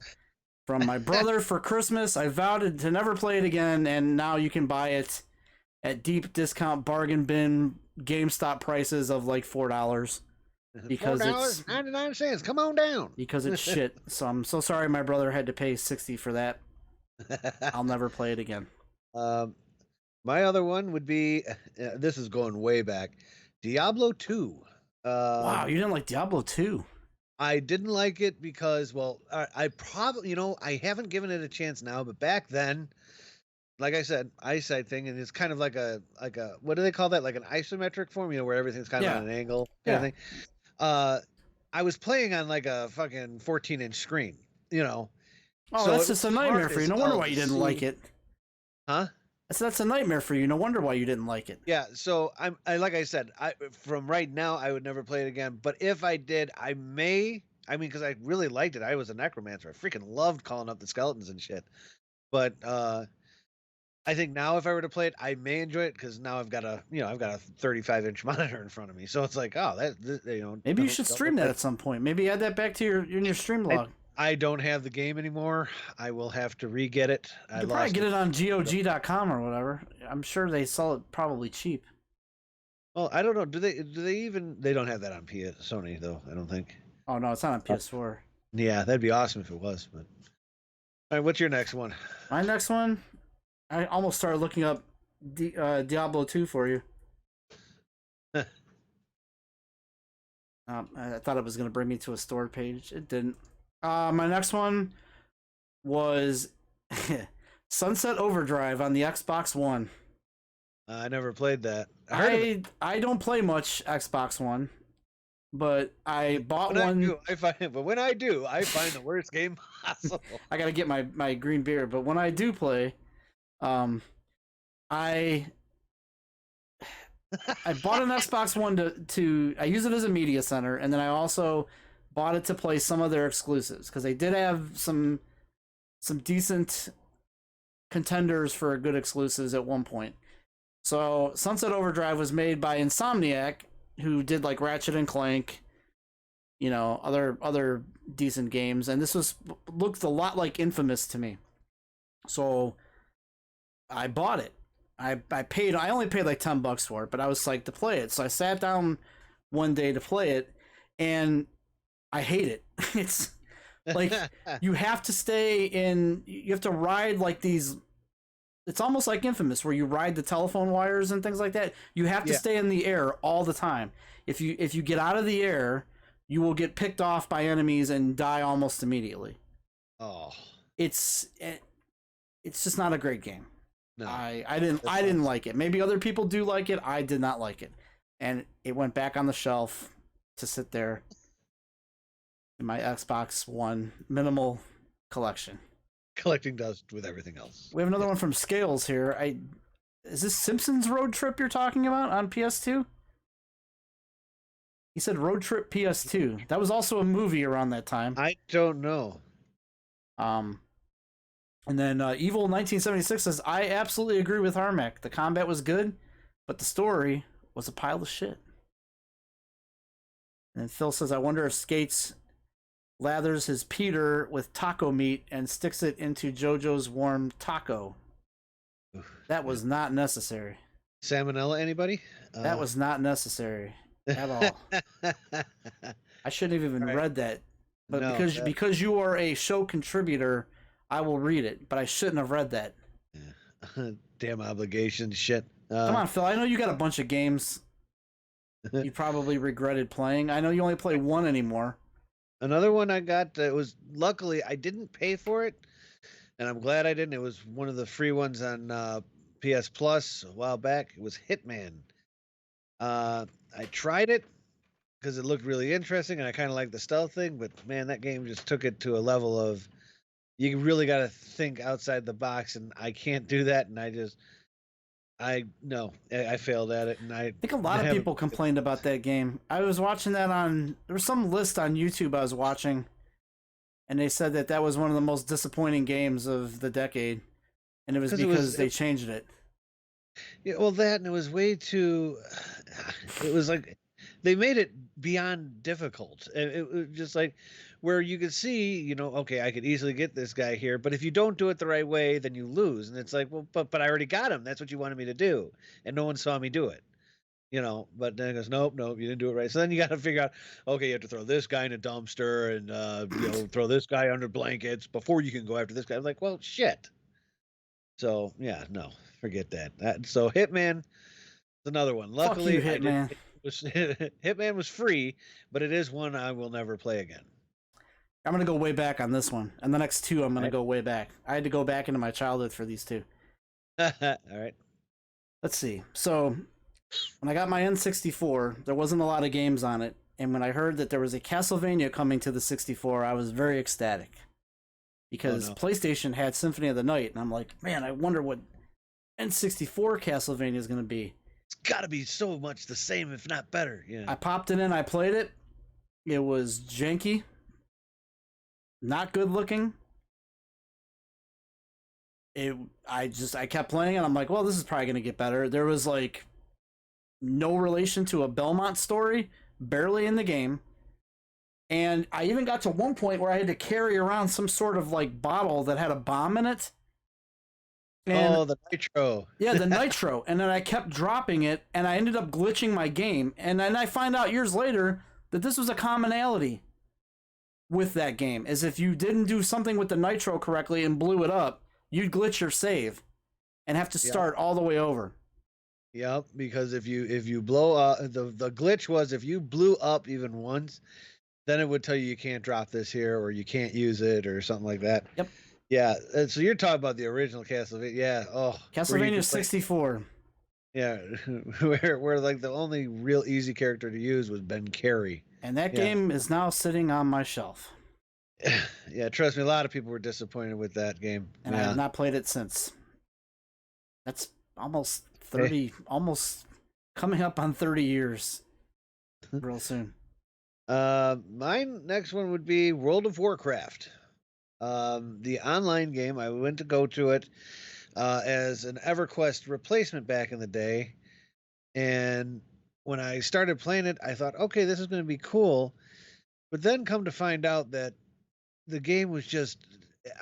from my brother for Christmas. I vowed to never play it again, and now you can buy it at deep discount bargain bin GameStop prices of like $4 because it's $4.99. Come on down. Because it's shit. So I'm so sorry my brother had to pay $60 for that. I'll never play it again. My other one would be this is going way back, Diablo 2. Wow, you didn't like Diablo 2? I didn't like it because, well, I probably, I haven't given it a chance now, but back then, like I said, eyesight thing, and it's kind of like a what do they call that? Like an isometric form, where everything's kind of Yeah. on an angle kind of thing. I was playing on like a fucking 14-inch screen, Oh, so that's it just a was nightmare hard for you. as No wonder hell why to you didn't see. like it. Huh? That's a nightmare for you. No wonder why you didn't like it. Yeah, so I like I said, from right now I would never play it again. But if I did, I mean, because I really liked it. I was a necromancer. I freaking loved calling up the skeletons and shit. But I think now if I were to play it, I may enjoy it because now I've got a 35-inch monitor in front of me. So it's like, oh, Maybe you should stream that at some point. Maybe add that back to your stream log. I don't have the game anymore. I will have to re-get it. You can probably get it on GOG.com or whatever. I'm sure they sell it probably cheap. Well, I don't know. Do they even? They don't have that on Sony though. I don't think. Oh no, it's not on PS4. Yeah, that'd be awesome if it was. But all right, what's your next one? My next one, I almost started looking up Diablo 2 for you. I thought it was going to bring me to a store page. It didn't. My next one was Sunset Overdrive on the Xbox One. I never played that. I don't play much Xbox One, but I bought one. But when I do, I find the worst game possible. I got to get my green beer, but when I do play, I bought an Xbox One to I use it as a media center, and then I also bought it to play some of their exclusives because they did have some decent contenders for good exclusives at one point. So Sunset Overdrive was made by Insomniac, who did like Ratchet and Clank, other decent games, and this looked a lot like Infamous to me. So I bought it. I only paid like $10 for it, but I was psyched to play it. So I sat down one day to play it, and I hate it. It's like you have to ride like these. It's almost like Infamous, where you ride the telephone wires and things like that. You have to stay in the air all the time. If you get out of the air, you will get picked off by enemies and die almost immediately. Oh, it's just not a great game. no. I didn't like it. Maybe other people do like it. I did not like it, and it went back on the shelf to sit there in my Xbox One minimal collection. Collecting dust with everything else. We have another one from Scales here. Is this Simpsons Road Trip you're talking about on PS2? He said Road Trip PS2. That was also a movie around that time. I don't know. And then Evil 1976 says, I absolutely agree with Harmack. The combat was good, but the story was a pile of shit. And Phil says, I wonder if Skates lathers his Peter with taco meat and sticks it into JoJo's warm taco. That was not necessary. Salmonella, anybody? That was not necessary at all. I shouldn't have even read that. But No, because you are a show contributor, I will read it. But I shouldn't have read that. Damn obligation shit. Come on, Phil. I know you got a bunch of games you probably regretted playing. I know you only play one anymore. Another one I got was, luckily I didn't pay for it, and I'm glad I didn't. It was one of the free ones on PS Plus a while back. It was Hitman. I tried it because it looked really interesting, and I kind of liked the stealth thing, but man, that game just took it to a level of you really got to think outside the box, and I can't do that, and I failed at it, and I think a lot of people complained about that game. I was watching that there was some list on YouTube I was watching, and they said that was one of the most disappointing games of the decade, and it was because they changed it. Yeah, well, that, and it was way too. It was like they made it beyond difficult, and it was just like where you could see, okay, I could easily get this guy here, but if you don't do it the right way, then you lose, and it's like, well, but I already got him. That's what you wanted me to do, and no one saw me do it, But then it goes, nope, you didn't do it right. So then you got to figure out, okay, you have to throw this guy in a dumpster and throw this guy under blankets before you can go after this guy. I'm like, well, shit. So yeah, no, forget that. So Hitman is another one. Luckily, fuck you, Hitman. Hitman was free, but it is one I will never play again. I'm going to go way back on this one. And the next two, I'm going to go way back. I had to go back into my childhood for these two. All right. Let's see. So when I got my N64, there wasn't a lot of games on it, and when I heard that there was a Castlevania coming to the 64, I was very ecstatic because PlayStation had Symphony of the Night, and I'm like, man, I wonder what N64 Castlevania is going to be. It's got to be so much the same, if not better. Yeah. I popped it in, I played it. It was janky, not good looking. I kept playing it. I'm like, well, this is probably going to get better. There was like no relation to a Belmont story, barely in the game. And I even got to one point where I had to carry around some sort of like bottle that had a bomb in it. And, the nitro. Yeah, the nitro. And then I kept dropping it, and I ended up glitching my game. And then I find out years later that this was a commonality with that game, is if you didn't do something with the nitro correctly and blew it up, you'd glitch your save and have to start all the way over. Yep, because if you blow up, the glitch was if you blew up even once, then it would tell you can't drop this here or you can't use it or something like that. Yep. Yeah, so you're talking about the original Castlevania. Yeah. Oh, Castlevania 64. Yeah, where like the only real easy character to use was Ben Carey. And that game is now sitting on my shelf. Yeah, trust me, a lot of people were disappointed with that game. And I have not played it since. That's almost 30, almost coming up on 30 years real soon. My next one would be World of Warcraft. The online game, I went to go to it as an EverQuest replacement back in the day. And when I started playing it, I thought, okay, this is going to be cool. But then come to find out that the game was just,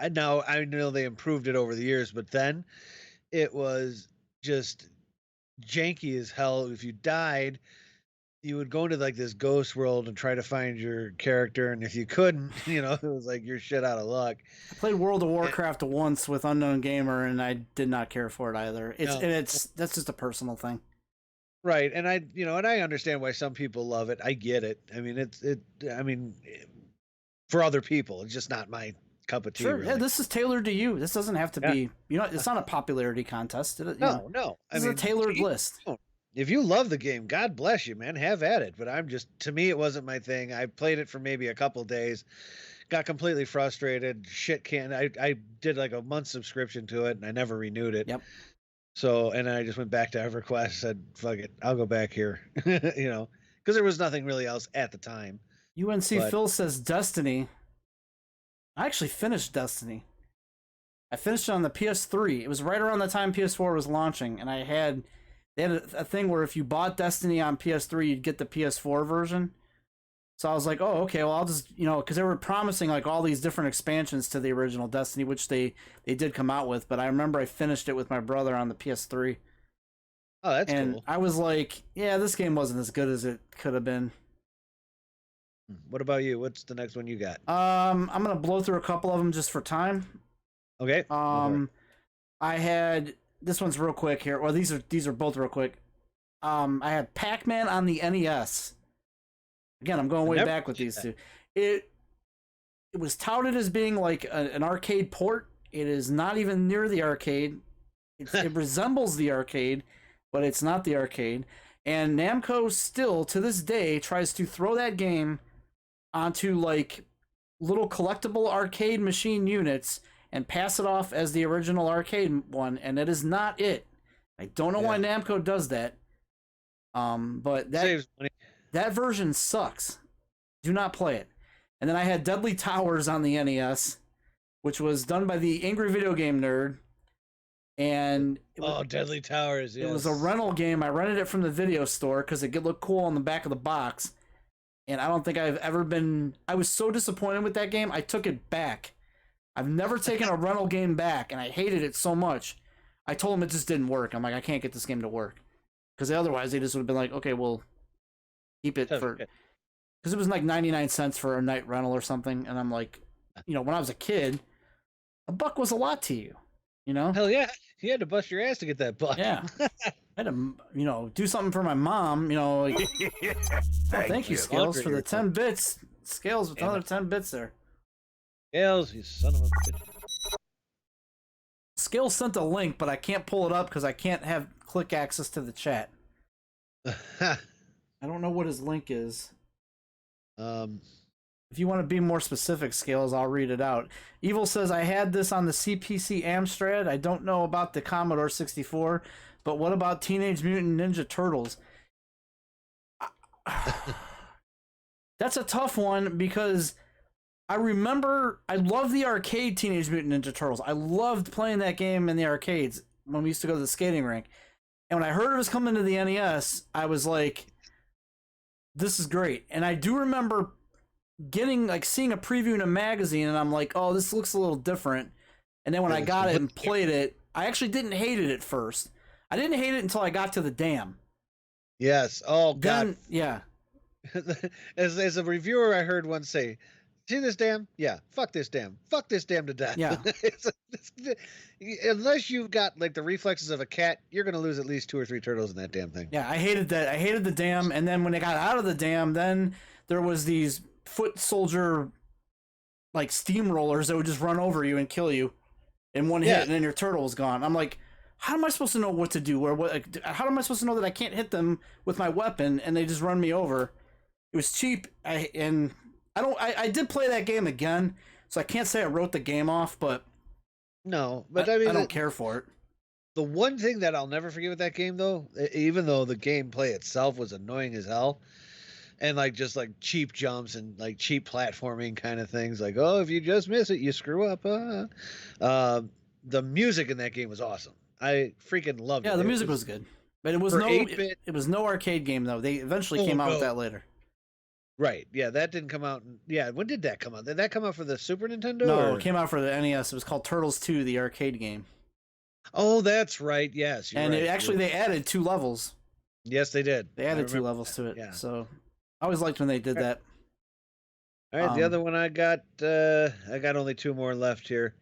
I know they improved it over the years, but then it was just janky as hell. If you died, you would go into like this ghost world and try to find your character, and if you couldn't, it was like you're shit out of luck. I played World of Warcraft once with Unknown Gamer, and I did not care for it either. That's just a personal thing. Right, and I understand why some people love it. I get it. I mean, for other people, it's just not my cup of tea. Sure, really. yeah, this is tailored to you. This doesn't have to be, it's not a popularity contest. No. This is a tailored list. If you love the game, God bless you, man. Have at it. But to me, it wasn't my thing. I played it for maybe a couple of days, got completely frustrated. I did like a month subscription to it, and I never renewed it. Yep. So, and then I just went back to EverQuest, said, fuck it, I'll go back here, because there was nothing really else at the time. UNC Phil says Destiny. I actually finished Destiny. I finished it on the PS3. It was right around the time PS4 was launching, and they had a thing where if you bought Destiny on PS3, you'd get the PS4 version. So I was like, oh, okay, well, I'll just, because they were promising like all these different expansions to the original Destiny, which they did come out with, but I remember I finished it with my brother on the PS3. Oh, that's and cool. I was like, yeah, this game wasn't as good as it could have been. What about you? What's the next one you got? I'm gonna blow through a couple of them just for time. Okay. I had this one's real quick here. Well, these are both real quick. I had Pac-Man on the NES. Again, I'm going way back with these two. It was touted as being like an arcade port. It is not even near the arcade. It resembles the arcade, but it's not the arcade. And Namco still, to this day, tries to throw that game onto like little collectible arcade machine units and pass it off as the original arcade one, and it is not it. I don't know why Namco does that. But that version sucks. Do not play it. And then I had Deadly Towers on the NES, which was done by the Angry Video Game Nerd. And Deadly Towers, yes. It was a rental game. I rented it from the video store because it looked cool on the back of the box. And I don't think I've ever been... I was so disappointed with that game, I took it back. I've never taken a rental game back, and I hated it so much. I told them it just didn't work. I'm like, I can't get this game to work. Because otherwise, they just would have been like, okay, we'll keep it for... Because it was like 99 cents for a night rental or something. And I'm like, when I was a kid, $1 was a lot to you, Hell yeah. You had to bust your ass to get that $1. Yeah. I had to, do something for my mom, thank you, Scales, for the 10 bits. Scales with another 10 bits there. Scales, you son of a bitch. Scale sent a link, but I can't pull it up because I can't have click access to the chat. I don't know what his link is. If you want to be more specific, Scales, I'll read it out. Evil says, I had this on the CPC Amstrad. I don't know about the Commodore 64, but what about Teenage Mutant Ninja Turtles? That's a tough one because I remember I loved the arcade Teenage Mutant Ninja Turtles. I loved playing that game in the arcades when we used to go to the skating rink. And when I heard it was coming to the NES, I was like, this is great. And I do remember seeing a preview in a magazine, and I'm like, oh, this looks a little different. And then when I got it and played it, I actually didn't hate it at first. I didn't hate it until I got to the dam. Yes. Oh, God. Then, yeah. As a reviewer, I heard one say, see this dam? Yeah. Fuck this dam. Fuck this dam to death. Yeah. Unless you've got like the reflexes of a cat, you're going to lose at least 2 or 3 turtles in that damn thing. Yeah, I hated that. I hated the dam. And then when they got out of the dam, then there was these foot soldier like steamrollers that would just run over you and kill you in one hit, and then your turtle was gone. I'm like, how am I supposed to know what to do? How am I supposed to know that I can't hit them with my weapon and they just run me over? It was cheap. I did play that game again, so I can't say I wrote the game off, but no, but I mean, I don't care for it. The one thing that I'll never forget with that game, though, even though the gameplay itself was annoying as hell, and like just like cheap jumps and like cheap platforming kind of things, like, oh, if you just miss it, you screw up. The music in that game was awesome. I freaking loved it. Yeah, the music was good, but it was it was no arcade game though. They eventually came out with that later. Right. Yeah, that didn't come out. Yeah, when did that come out? Did that come out for the Super Nintendo? No, it came out for the NES. It was called Turtles 2, the arcade game. Oh, that's right. Yes. And right. They added 2 levels. Yes, they did. They added 2 levels to it. Yeah. So I always liked when they did that. All right. The other one I got only 2 more left here.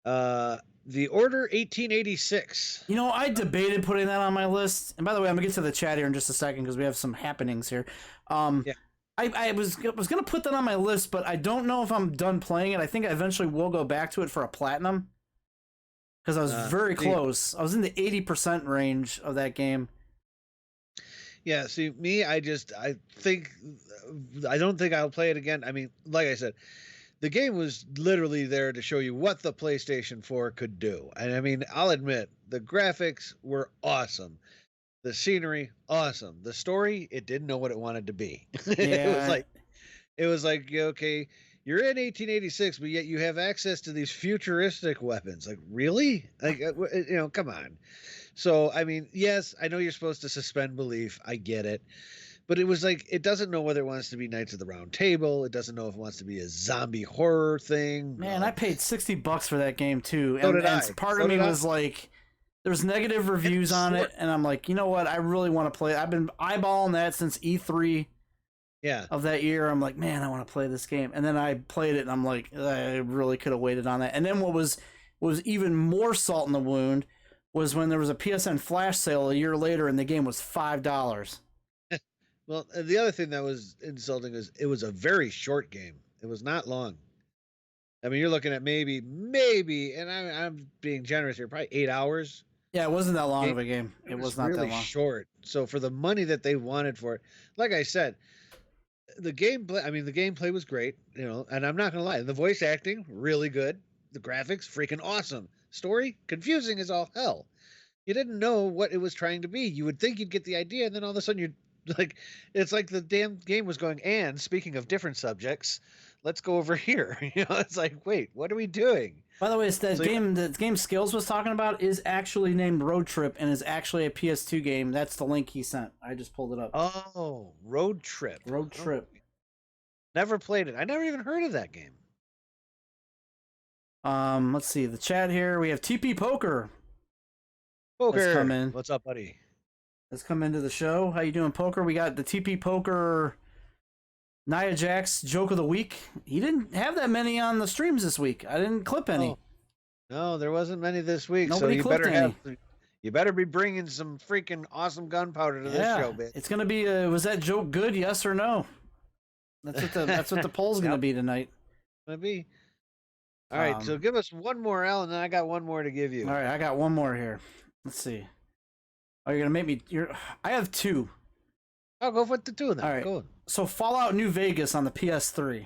The Order 1886. You know, I debated putting that on my list. And by the way, I'm going to get to the chat here in just a second because we have some happenings here. Yeah. I was going to put that on my list, but I don't know if I'm done playing it. I think I eventually will go back to it for a platinum because I was very close. I was in the 80% range of that game. Yeah, see, me, I don't think I'll play it again. I mean, like I said, the game was literally there to show you what the PlayStation 4 could do. And I mean, I'll admit, the graphics were awesome. The scenery, awesome. The story, it didn't know what it wanted to be. Yeah. it was like, okay, you're in 1886, but yet you have access to these futuristic weapons. Like, really? Like, come on. So, I mean, yes, I know you're supposed to suspend belief. I get it. But it was like, it doesn't know whether it wants to be Knights of the Round Table. It doesn't know if it wants to be a zombie horror thing. Man, I paid $60 for that game, too. So did I. Part of me was like, there's negative reviews on it, and I'm like, you know what? I really want to play it. I've been eyeballing that since E3 of that year. I'm like, man, I want to play this game. And then I played it, and I'm like, I really could have waited on that. And then what was even more salt in the wound was when there was a PSN flash sale a year later, and the game was $5. Well, the other thing that was insulting is it was a very short game. It was not long. I mean, you're looking at maybe, and I'm being generous here, probably 8 hours. Yeah, it wasn't that long of a game. It was not really that long. Short. So for the money that they wanted for it, like I said, the gameplay was great, and I'm not going to lie. The voice acting, really good. The graphics, freaking awesome. Story, confusing as all hell. You didn't know what it was trying to be. You would think you'd get the idea, and then all of a sudden you're like, it's like the damn game was going, and speaking of different subjects, let's go over here. It's like, wait, what are we doing? By the way, it's that game that game Skills was talking about is actually named Road Trip and is actually a PS2 game. That's the link he sent. I just pulled it up. Oh, Road Trip. Road Trip. Never played it. I never even heard of that game. Let's see the chat here. We have TP Poker. Poker. Come in. What's up, buddy? Let's come into the show. How you doing, Poker? We got the TP Poker Nia Jax joke of the week. He didn't have that many on the streams this week. I didn't clip any. Oh. No, there wasn't many this week. Nobody so clipped any. You better be bringing some freaking awesome gunpowder to this show, bitch. It's gonna be. Was that joke good? Yes or no? That's what the poll's gonna be tonight. Gonna be. All right, so give us one more, Al, and then I got one more to give you. All right, I got one more here. Let's see. Oh, you're gonna make me. I have two. I'll go with the two then. All right. Go. So Fallout New Vegas on the PS3.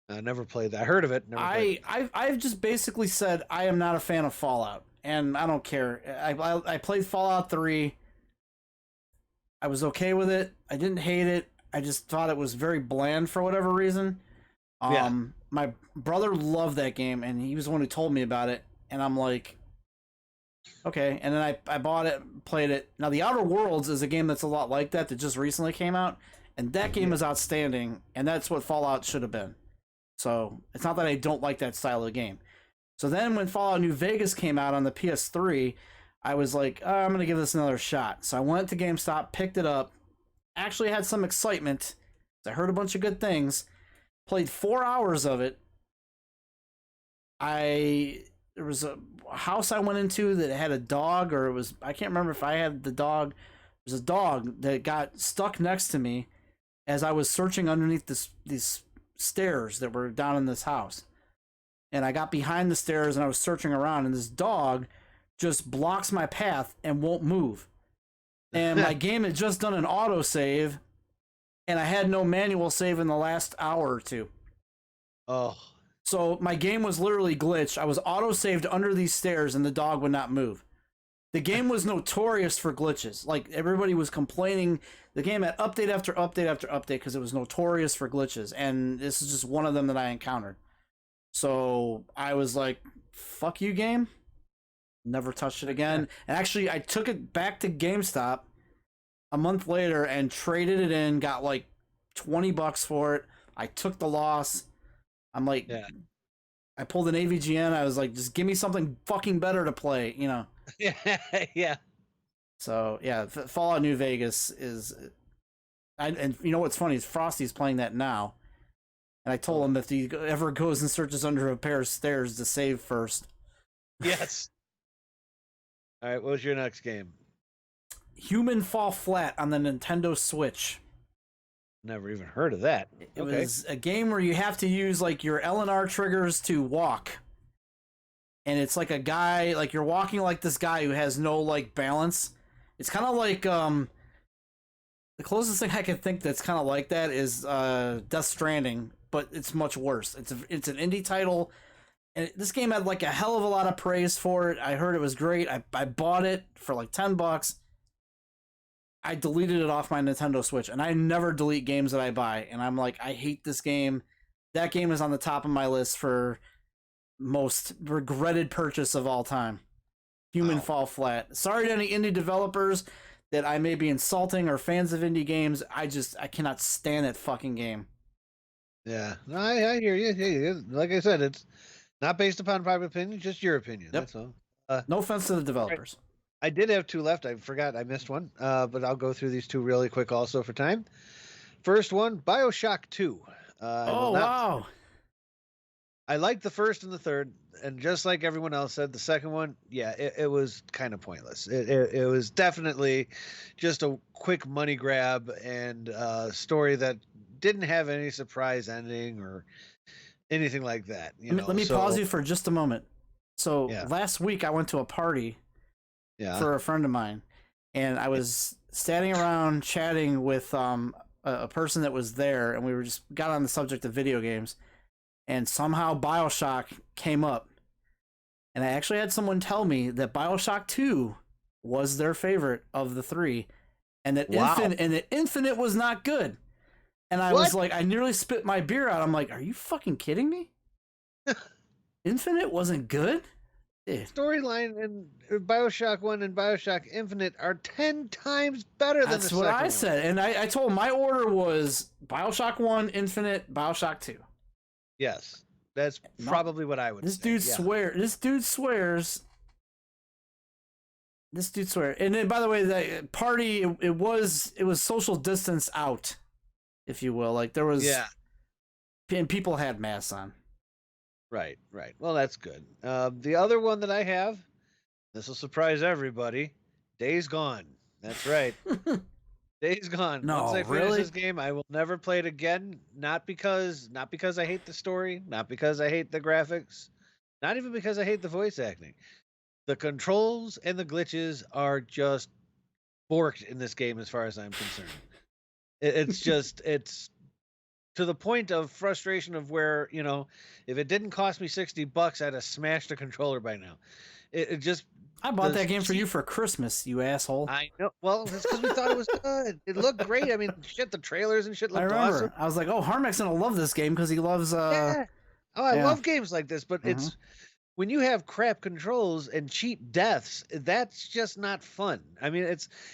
I never played that. I heard of it. Never played it. I've just basically said I am not a fan of Fallout, and I don't care. I played Fallout 3. I was okay with it. I didn't hate it. I just thought it was very bland for whatever reason. My brother loved that game, and he was the one who told me about it, and I'm like, okay. And then I bought it, played it. Now, The Outer Worlds is a game that's a lot like that just recently came out, and that game is outstanding, and that's what Fallout should have been. So it's not that I don't like that style of game. So then when Fallout New Vegas came out on the PS3, I was like, oh, I'm going to give this another shot. So I went to GameStop, picked it up, actually had some excitement. I heard a bunch of good things, played 4 hours of it. There was a house I went into that had a dog, or I can't remember if I had the dog. There was a dog that got stuck next to me as I was searching underneath these stairs that were down in this house. And I got behind the stairs and I was searching around, and this dog just blocks my path and won't move. And my game had just done an autosave, and I had no manual save in the last hour or two. Oh. So my game was literally glitched. I was autosaved under these stairs, and the dog would not move. The game was notorious for glitches. Like, everybody was complaining. The game had update after update after update because it was notorious for glitches, and this is just one of them that I encountered. So I was like, fuck you, game. Never touched it again. And actually, I took it back to GameStop a month later and traded it in, got like $20 for it. I took the loss. I'm like, I pulled an AVGN. I was like, just give me something fucking better to play, you know? Yeah. So, yeah, Fallout New Vegas is... and you know what's funny is Frosty's playing that now. And I told him if he ever goes and searches under a pair of stairs to save first. Yes. All right, what was your next game? Human Fall Flat on the Nintendo Switch. Never even heard of that. It was a game where you have to use like your L and R triggers to walk. And it's like a guy, like you're walking like this guy who has no like balance. It's kind of like the closest thing I can think that's kind of like that is Death Stranding, but it's much worse. It's an indie title, and this game had like a hell of a lot of praise for it. I heard it was great. I bought it for like $10. I deleted it off my Nintendo Switch, and I never delete games that I buy. And I'm like, I hate this game. That game is on the top of my list for most regretted purchase of all time. Human Fall Flat. Sorry to any indie developers that I may be insulting or fans of indie games. I cannot stand that fucking game. Yeah, no, I hear you. Like I said, it's not based upon public opinion, just your opinion. Yep. That's all. No offense to the developers. I did have two left. I forgot. I missed one. But I'll go through these two really quick also for time. First one, BioShock 2. Wow. I liked the first and the third, and just like everyone else said, the second one, it was kind of pointless. It was definitely just a quick money grab and a story that didn't have any surprise ending or anything like that. Let me pause you for just a moment. So last week I went to a party for a friend of mine, and I was standing around chatting with a person that was there, and we were just got on the subject of video games, and somehow BioShock came up, and I actually had someone tell me that BioShock 2 was their favorite of the three, and that Infinite was not good. And I was like, I nearly spit my beer out. I'm like, are you fucking kidding me? Infinite wasn't good? Storyline in BioShock 1 and BioShock Infinite are 10 times better than the second one. That's what I said. And I told him my order was BioShock 1, Infinite, BioShock 2. Yes. That's probably what I would say. This dude swears. And then, by the way, the party, it was social distance out, if you will. Like, there was... Yeah. And people had masks on. Right. Well, that's good. The other one that I have, this will surprise everybody, Days Gone. That's right. Days Gone. No, once I finish this game, I will never play it again. Not because I hate the story, not because I hate the graphics, Not even because I hate the voice acting. The controls and the glitches are just borked in this game as far as I'm concerned. It's just, it's to the point of frustration of where, if it didn't cost me $60, I'd have smashed a controller by now. It just... I bought that game for you for Christmas, you asshole. I know. Well, that's because we thought it was good. It looked great. I mean, shit, the trailers and shit looked awesome. I was like, oh, Harmack's going to love this game because he loves... Yeah. Oh, I love games like this, but it's... When you have crap controls and cheap deaths, that's just not fun. I mean,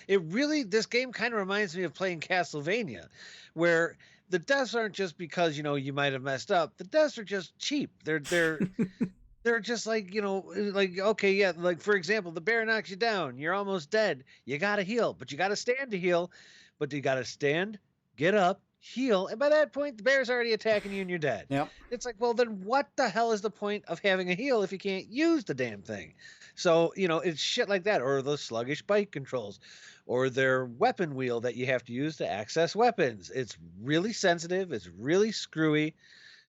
this game kind of reminds me of playing Castlevania, where the deaths aren't just because, you might have messed up. The deaths are just cheap. They're just like, okay, yeah, like for example, the bear knocks you down, you're almost dead. You got to heal, but you got to stand to heal, but you got to stand, get up, heal, and by that point the bear's already attacking you and you're dead. Yep. It's like, well, then what the hell is the point of having a heal if you can't use the damn thing? So it's shit like that, or the sluggish bike controls, or their weapon wheel that you have to use to access weapons. It's really sensitive, it's really screwy.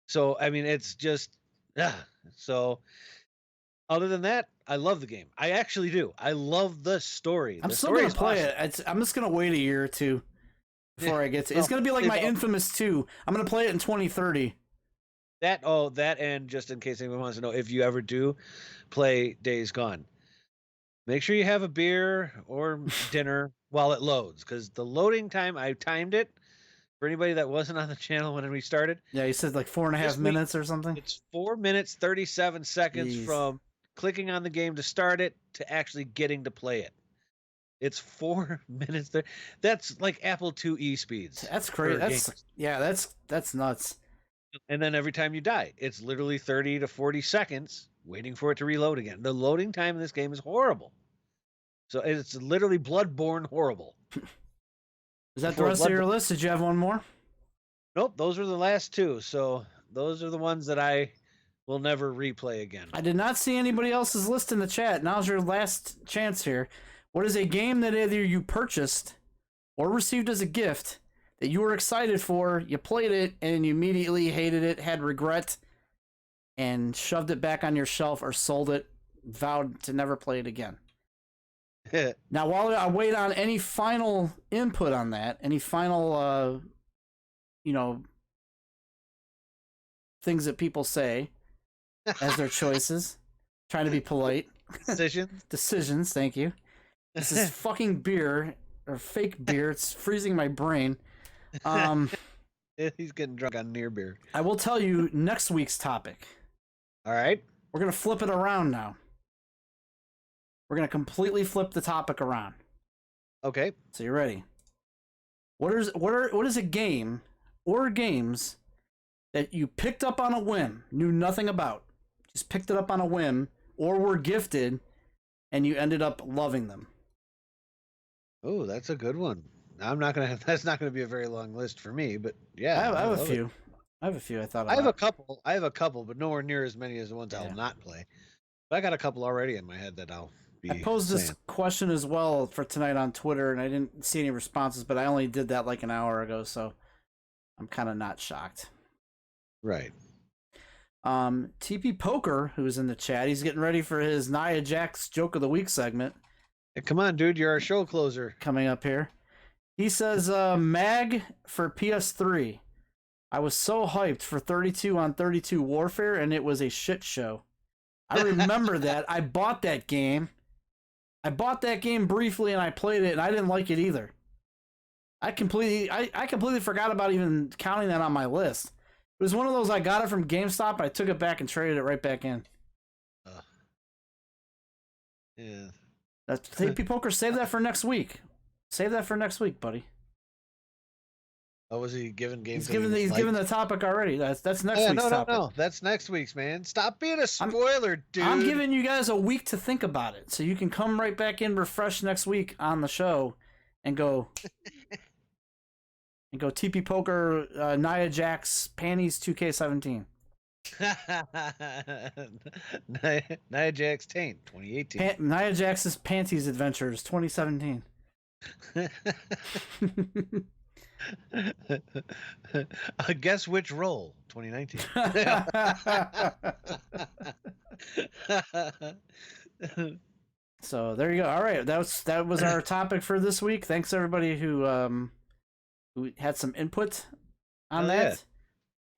So I mean, it's just so other than that, I love the game. I actually do. I love the story. I'm still gonna play it. I'm just gonna wait a year or two before I get to. It's gonna be like my Infamous 2. I'm gonna play it in 2030. That and just in case anyone wants to know, if you ever do play Days Gone, make sure you have a beer or dinner while it loads, because the loading time, I timed it for anybody that wasn't on the channel when we started. Yeah, you said like 4.5 minutes or something. It's 4 minutes 37 seconds from clicking on the game to start it to actually getting to play it. It's 4 minutes. That's like Apple IIe speeds. That's crazy. That's nuts. And then every time you die, it's literally 30 to 40 seconds waiting for it to reload again. The loading time in this game is horrible. So it's literally Bloodborne horrible. Is that the rest of your list? Did you have one more? Nope, those were the last two. So those are the ones that I will never replay again. I did not see anybody else's list in the chat. Now's your last chance here. What is a game that either you purchased or received as a gift that you were excited for, you played it, and you immediately hated it, had regret, and shoved it back on your shelf or sold it, vowed to never play it again? Now, while I wait on any final input on that, any final, things that people say as their choices, trying to be polite. Decisions, thank you. This is fucking beer, or fake beer. It's freezing my brain. He's getting drunk on near beer. I will tell you next week's topic. All right. We're going to flip it around now. We're going to completely flip the topic around. Okay. So you ready? What is a game or games that you picked up on a whim, knew nothing about, just picked it up on a whim, or were gifted, and you ended up loving them? Oh, that's a good one. That's not gonna be a very long list for me, but yeah. I have a few. I have a few. I have a couple, but nowhere near as many as the ones I'll not play. But I got a couple already in my head that I'll be I posed this question as well for tonight on Twitter, and I didn't see any responses, but I only did that like an hour ago, so I'm kind of not shocked. Right. TP Poker, who's in the chat, he's getting ready for his Nia Jax Joke of the Week segment. Hey, come on, dude, you're our show closer. Coming up here. He says, mag for PS3. I was so hyped for 32 on 32 Warfare, and it was a shit show. I remember that. I bought that game. Briefly, and I played it, and I didn't like it either. I completely forgot about even counting that on my list. It was one of those, I got it from GameStop, I took it back and traded it right back in. Yeah. That's TP Poker. Save that for next week. Save that for next week, buddy. Oh, was he giving games? He's given the topic already. That's next week's topic. No. That's next week's, man. Stop being a spoiler, dude. I'm giving you guys a week to think about it, so you can come right back in refreshed next week on the show, and go TP Poker, Nia Jax Panties 2K17. Nia Jax Taint 2018. Nia Jax's Panties Adventures 2017. Guess which role? 2019. So there you go. All right, that was our topic for this week. Thanks everybody who had some input on Hell that. yeah.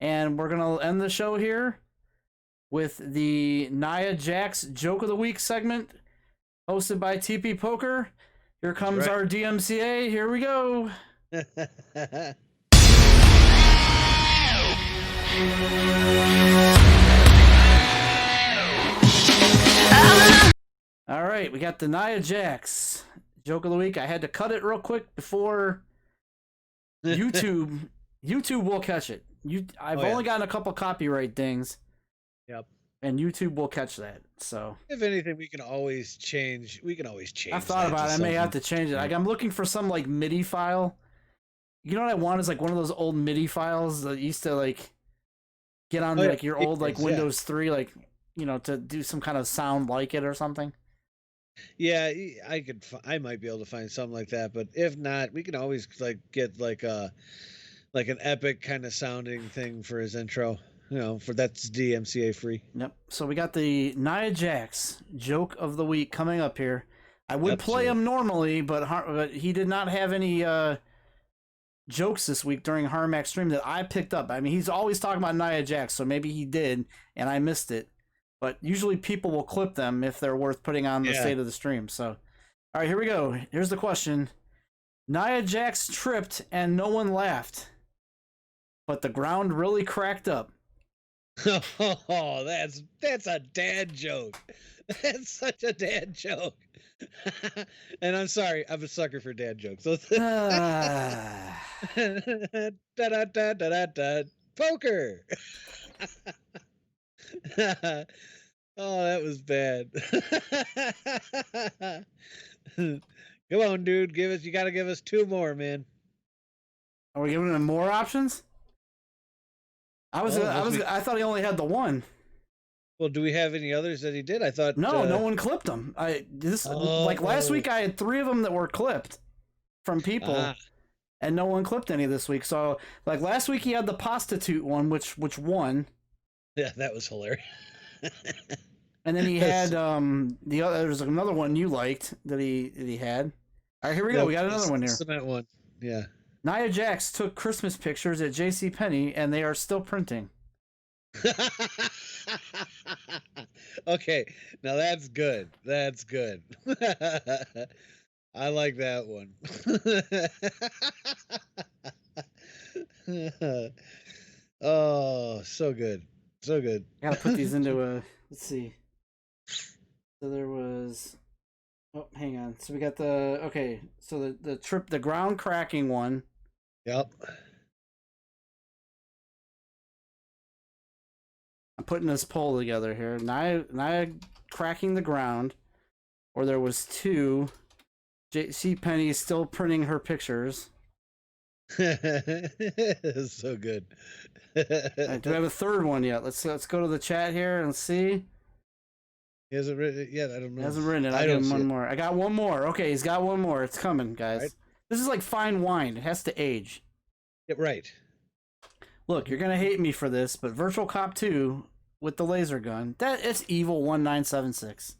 And we're gonna end the show here with the Nia Jax Joke of the Week segment, hosted by TP Poker. Here comes right. our DMCA. Here we go. All right, we got the Nia Jax Joke of the Week. I had to cut it real quick before YouTube will catch it. I've only gotten a couple copyright things. Yep. And YouTube will catch that. So if anything, we can always change. I thought about it. I may have to change it. Like I'm looking for some like MIDI file. You know what I want is like one of those old MIDI files that used to like get on like your old like Windows 3, like to do some kind of sound like it or something. Yeah, I might be able to find something like that, but if not, we can always like get like an epic kind of sounding thing for his intro. For that's DMCA free. Yep. So we got the Nia Jax Joke of the Week coming up here. I would play him normally, but he did not have any jokes this week during Harmack stream that I picked up. I mean, he's always talking about Nia Jax, so maybe he did, and I missed it. But usually people will clip them if they're worth putting on the state of the stream. So, all right, here we go. Here's the question. Nia Jax tripped and no one laughed, but the ground really cracked up. Oh, that's a dad joke. That's such a dad joke. And I'm sorry, I'm a sucker for dad jokes. Da, da, da, da, da, poker. Oh, that was bad. Come on, dude. You got to give us 2 more, man. Are we giving him more options? I thought he only had the one. Well, do we have any others that he did? I thought no one clipped them. Like last week, I had 3 of them that were clipped from people, and no one clipped any this week. So, like last week, he had the prostitute one, which won. Yeah, that was hilarious. And then he had the other. There's another one you liked that he had. All right, here we go. We got another one here. Cement one. Yeah. Nia Jax took Christmas pictures at JCPenney, and they are still printing. Okay, now that's good. That's good. I like that one. Oh, so good. So good. I gotta put these into a. Let's see. So there was. Oh, hang on. So we got the. Okay, so the ground cracking one. Yep. I'm putting this poll together here. Nia cracking the ground, or there was 2. JCPenney is still printing her pictures. It's so good. Right, do we have a third one yet? Let's go to the chat here and see. He hasn't written it yet. I don't know. He hasn't written it. I got him one more. I got one more. Okay, he's got one more. It's coming, guys. Right. This is like fine wine. It has to age. Yeah, right. Look, you're gonna hate me for this, but Virtual Cop 2 with the laser gun, it's evil 1976.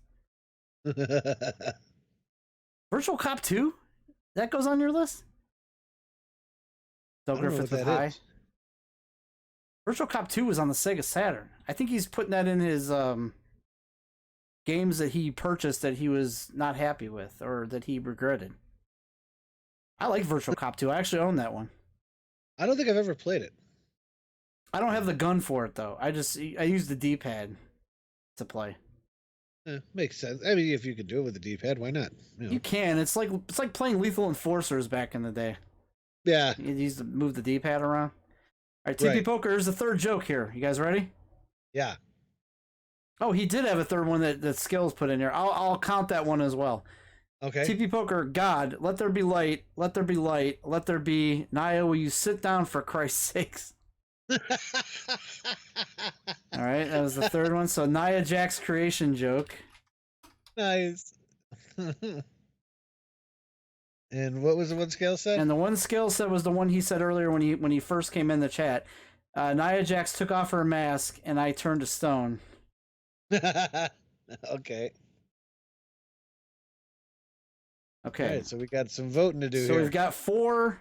Virtual Cop 2? That goes on your list? Del Griffith with high. Is. Virtual Cop 2 was on the Sega Saturn. I think he's putting that in his games that he purchased that he was not happy with or that he regretted. I like Virtual Cop 2. I actually own that one. I don't think I've ever played it. I don't have the gun for it though. I use the D-pad to play. Makes sense. I mean, if you could do it with the D-pad, why not? You can. It's like playing Lethal Enforcers back in the day. Yeah. You used to move the D-pad around. All right, TP Poker, here's the third joke here. You guys ready? Yeah. Oh, he did have a third one that Skills put in here. I'll count that one as well. Okay. TP Poker, God, let there be light, let there be light, let there be. Nia, will you sit down for Christ's sakes? All right, that was the third one. So Nia Jax creation joke. Nice. And what was the one scale set? And the one skill set was the one he said earlier when he first came in the chat. Nia Jax took off her mask, and I turned to stone. Okay. Okay. All right, so we got some voting to do So here. we've got 4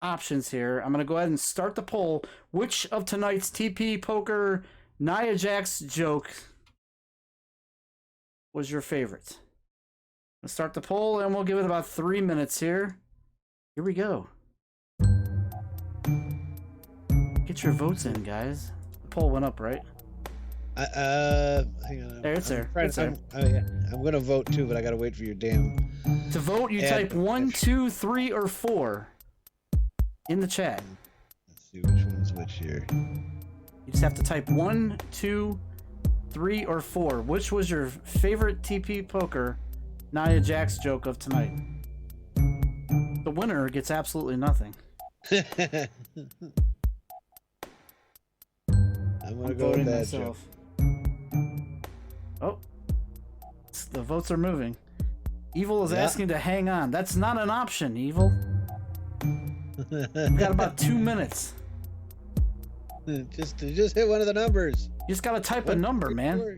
options here. I'm going to go ahead and start the poll. Which of tonight's TP Poker Nia Jax joke was your favorite? Let's start the poll, and we'll give it about 3 minutes here. Here we go. Get your votes in, guys. The poll went up, right? Hang on. There, it's there. It's there. Yeah. I'm gonna vote too, but I gotta wait for your damn. To vote, you type 1, 2, 3, or 4 in the chat. Let's see which one's which here. You just have to type 1, 2, 3, or 4. Which was your favorite TP Poker Nia Jax joke of tonight? The winner gets absolutely nothing. I'm gonna go with that joke. Oh, the votes are moving. Evil is asking to hang on. That's not an option, Evil. We've got about 2 minutes. Just hit one of the numbers. You just gotta type a number, man.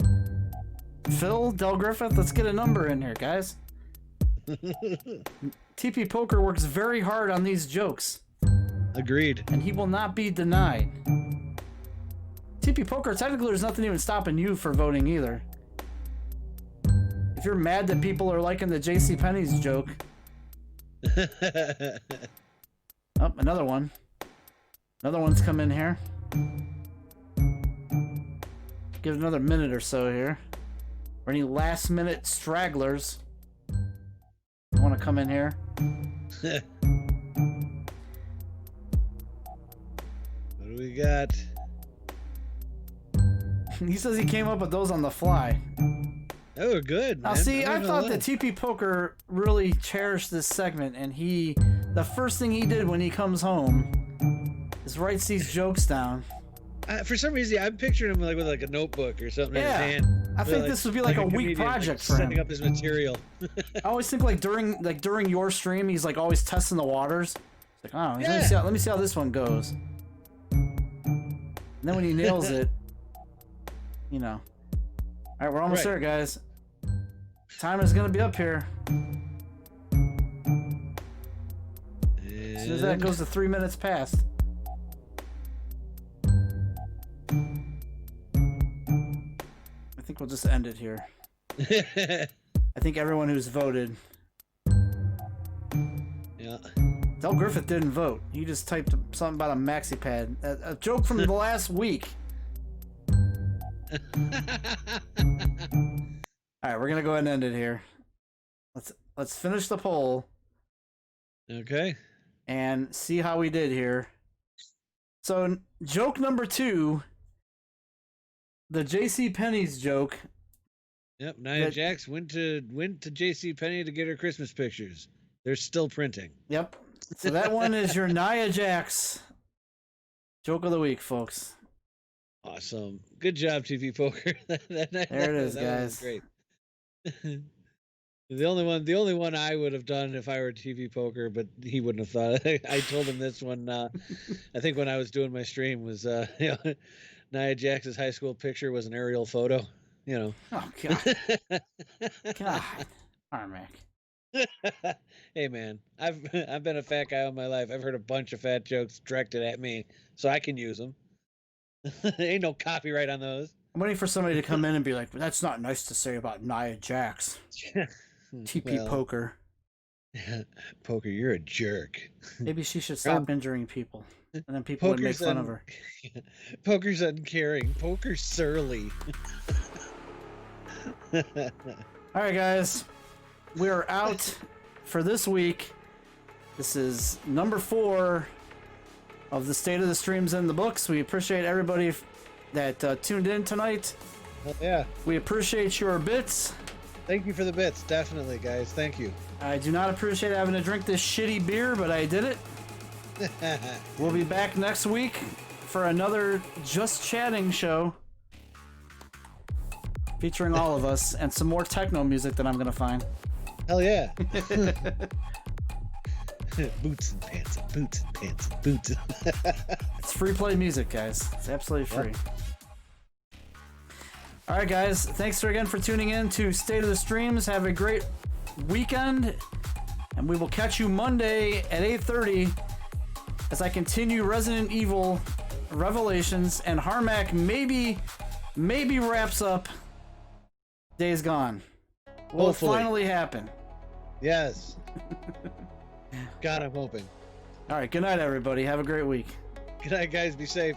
Phil, Del Griffith, let's get a number in here, guys. TP Poker works very hard on these jokes. Agreed. And he will not be denied. TP Poker, technically there's nothing even stopping you for voting either. If you're mad that people are liking the JCPenney's joke. Oh, another one. Another one's come in here. Give it another minute or so here. Or any last minute stragglers want to come in here. What do we got? He says he came up with those on the fly. They were good, Now, man. see, I thought that TP Poker really cherished this segment, and the first thing he did when he comes home is writes these jokes down. For some reason, I'm picturing him with like a notebook or something in his hand. I think this would be like a week comedian, project for setting him. up his material. I always think during your stream, he's like always testing the waters. It's like, oh, let me see how this one goes. And then when he nails it, you know. All right, we're almost there, guys. Time is gonna be up here. As soon as that goes to 3 minutes past. I think we'll just end it here. I think everyone who's voted. Yeah. Del Griffith didn't vote. He just typed something about a maxi pad. A joke from the last week. All right, we're gonna go ahead and end it here. Let's finish the poll. Okay. And see how we did here. So joke number 2, the JCPenney's joke. Yep, Nia Jax went to JCPenney to get her Christmas pictures. They're still printing. Yep. So that one is your Nia Jax joke of the week, folks. Awesome. Good job, TV Poker. There it is, guys. Great. The only one I would have done if I were TV Poker, but he wouldn't have thought. I told him this one. I think when I was doing my stream was, Nia Jax's high school picture was an aerial photo. You know. Oh God. God, Harmack. Hey man, I've been a fat guy all my life. I've heard a bunch of fat jokes directed at me, so I can use them. Ain't no copyright on those. I'm waiting for somebody to come in and be like, "That's not nice to say about Nia Jax." TP Poker. Poker, you're a jerk. Maybe she should stop injuring people, and then people would make fun of her. Poker's uncaring. Poker's surly. All right, guys, we are out for this week. This is number 4 of the State of the Streams in the books. We appreciate everybody that tuned in tonight. Well, yeah. We appreciate your bits. Thank you for the bits, definitely, guys. Thank you. I do not appreciate having to drink this shitty beer, but I did it. We'll be back next week for another Just Chatting show featuring all of us and some more techno music that I'm going to find. Hell yeah. Boots and pants and boots and pants and boots. It's free play music, guys. It's absolutely free. All right, guys. Thanks again for tuning in to State of the Streams. Have a great weekend, and we will catch you Monday at 8:30 as I continue Resident Evil Revelations, and Harmack maybe wraps up Days Gone. Will Hopefully. finally happen. Yes. God, I'm hoping. All right. Good night, everybody. Have a great week. Good night, guys. Be safe.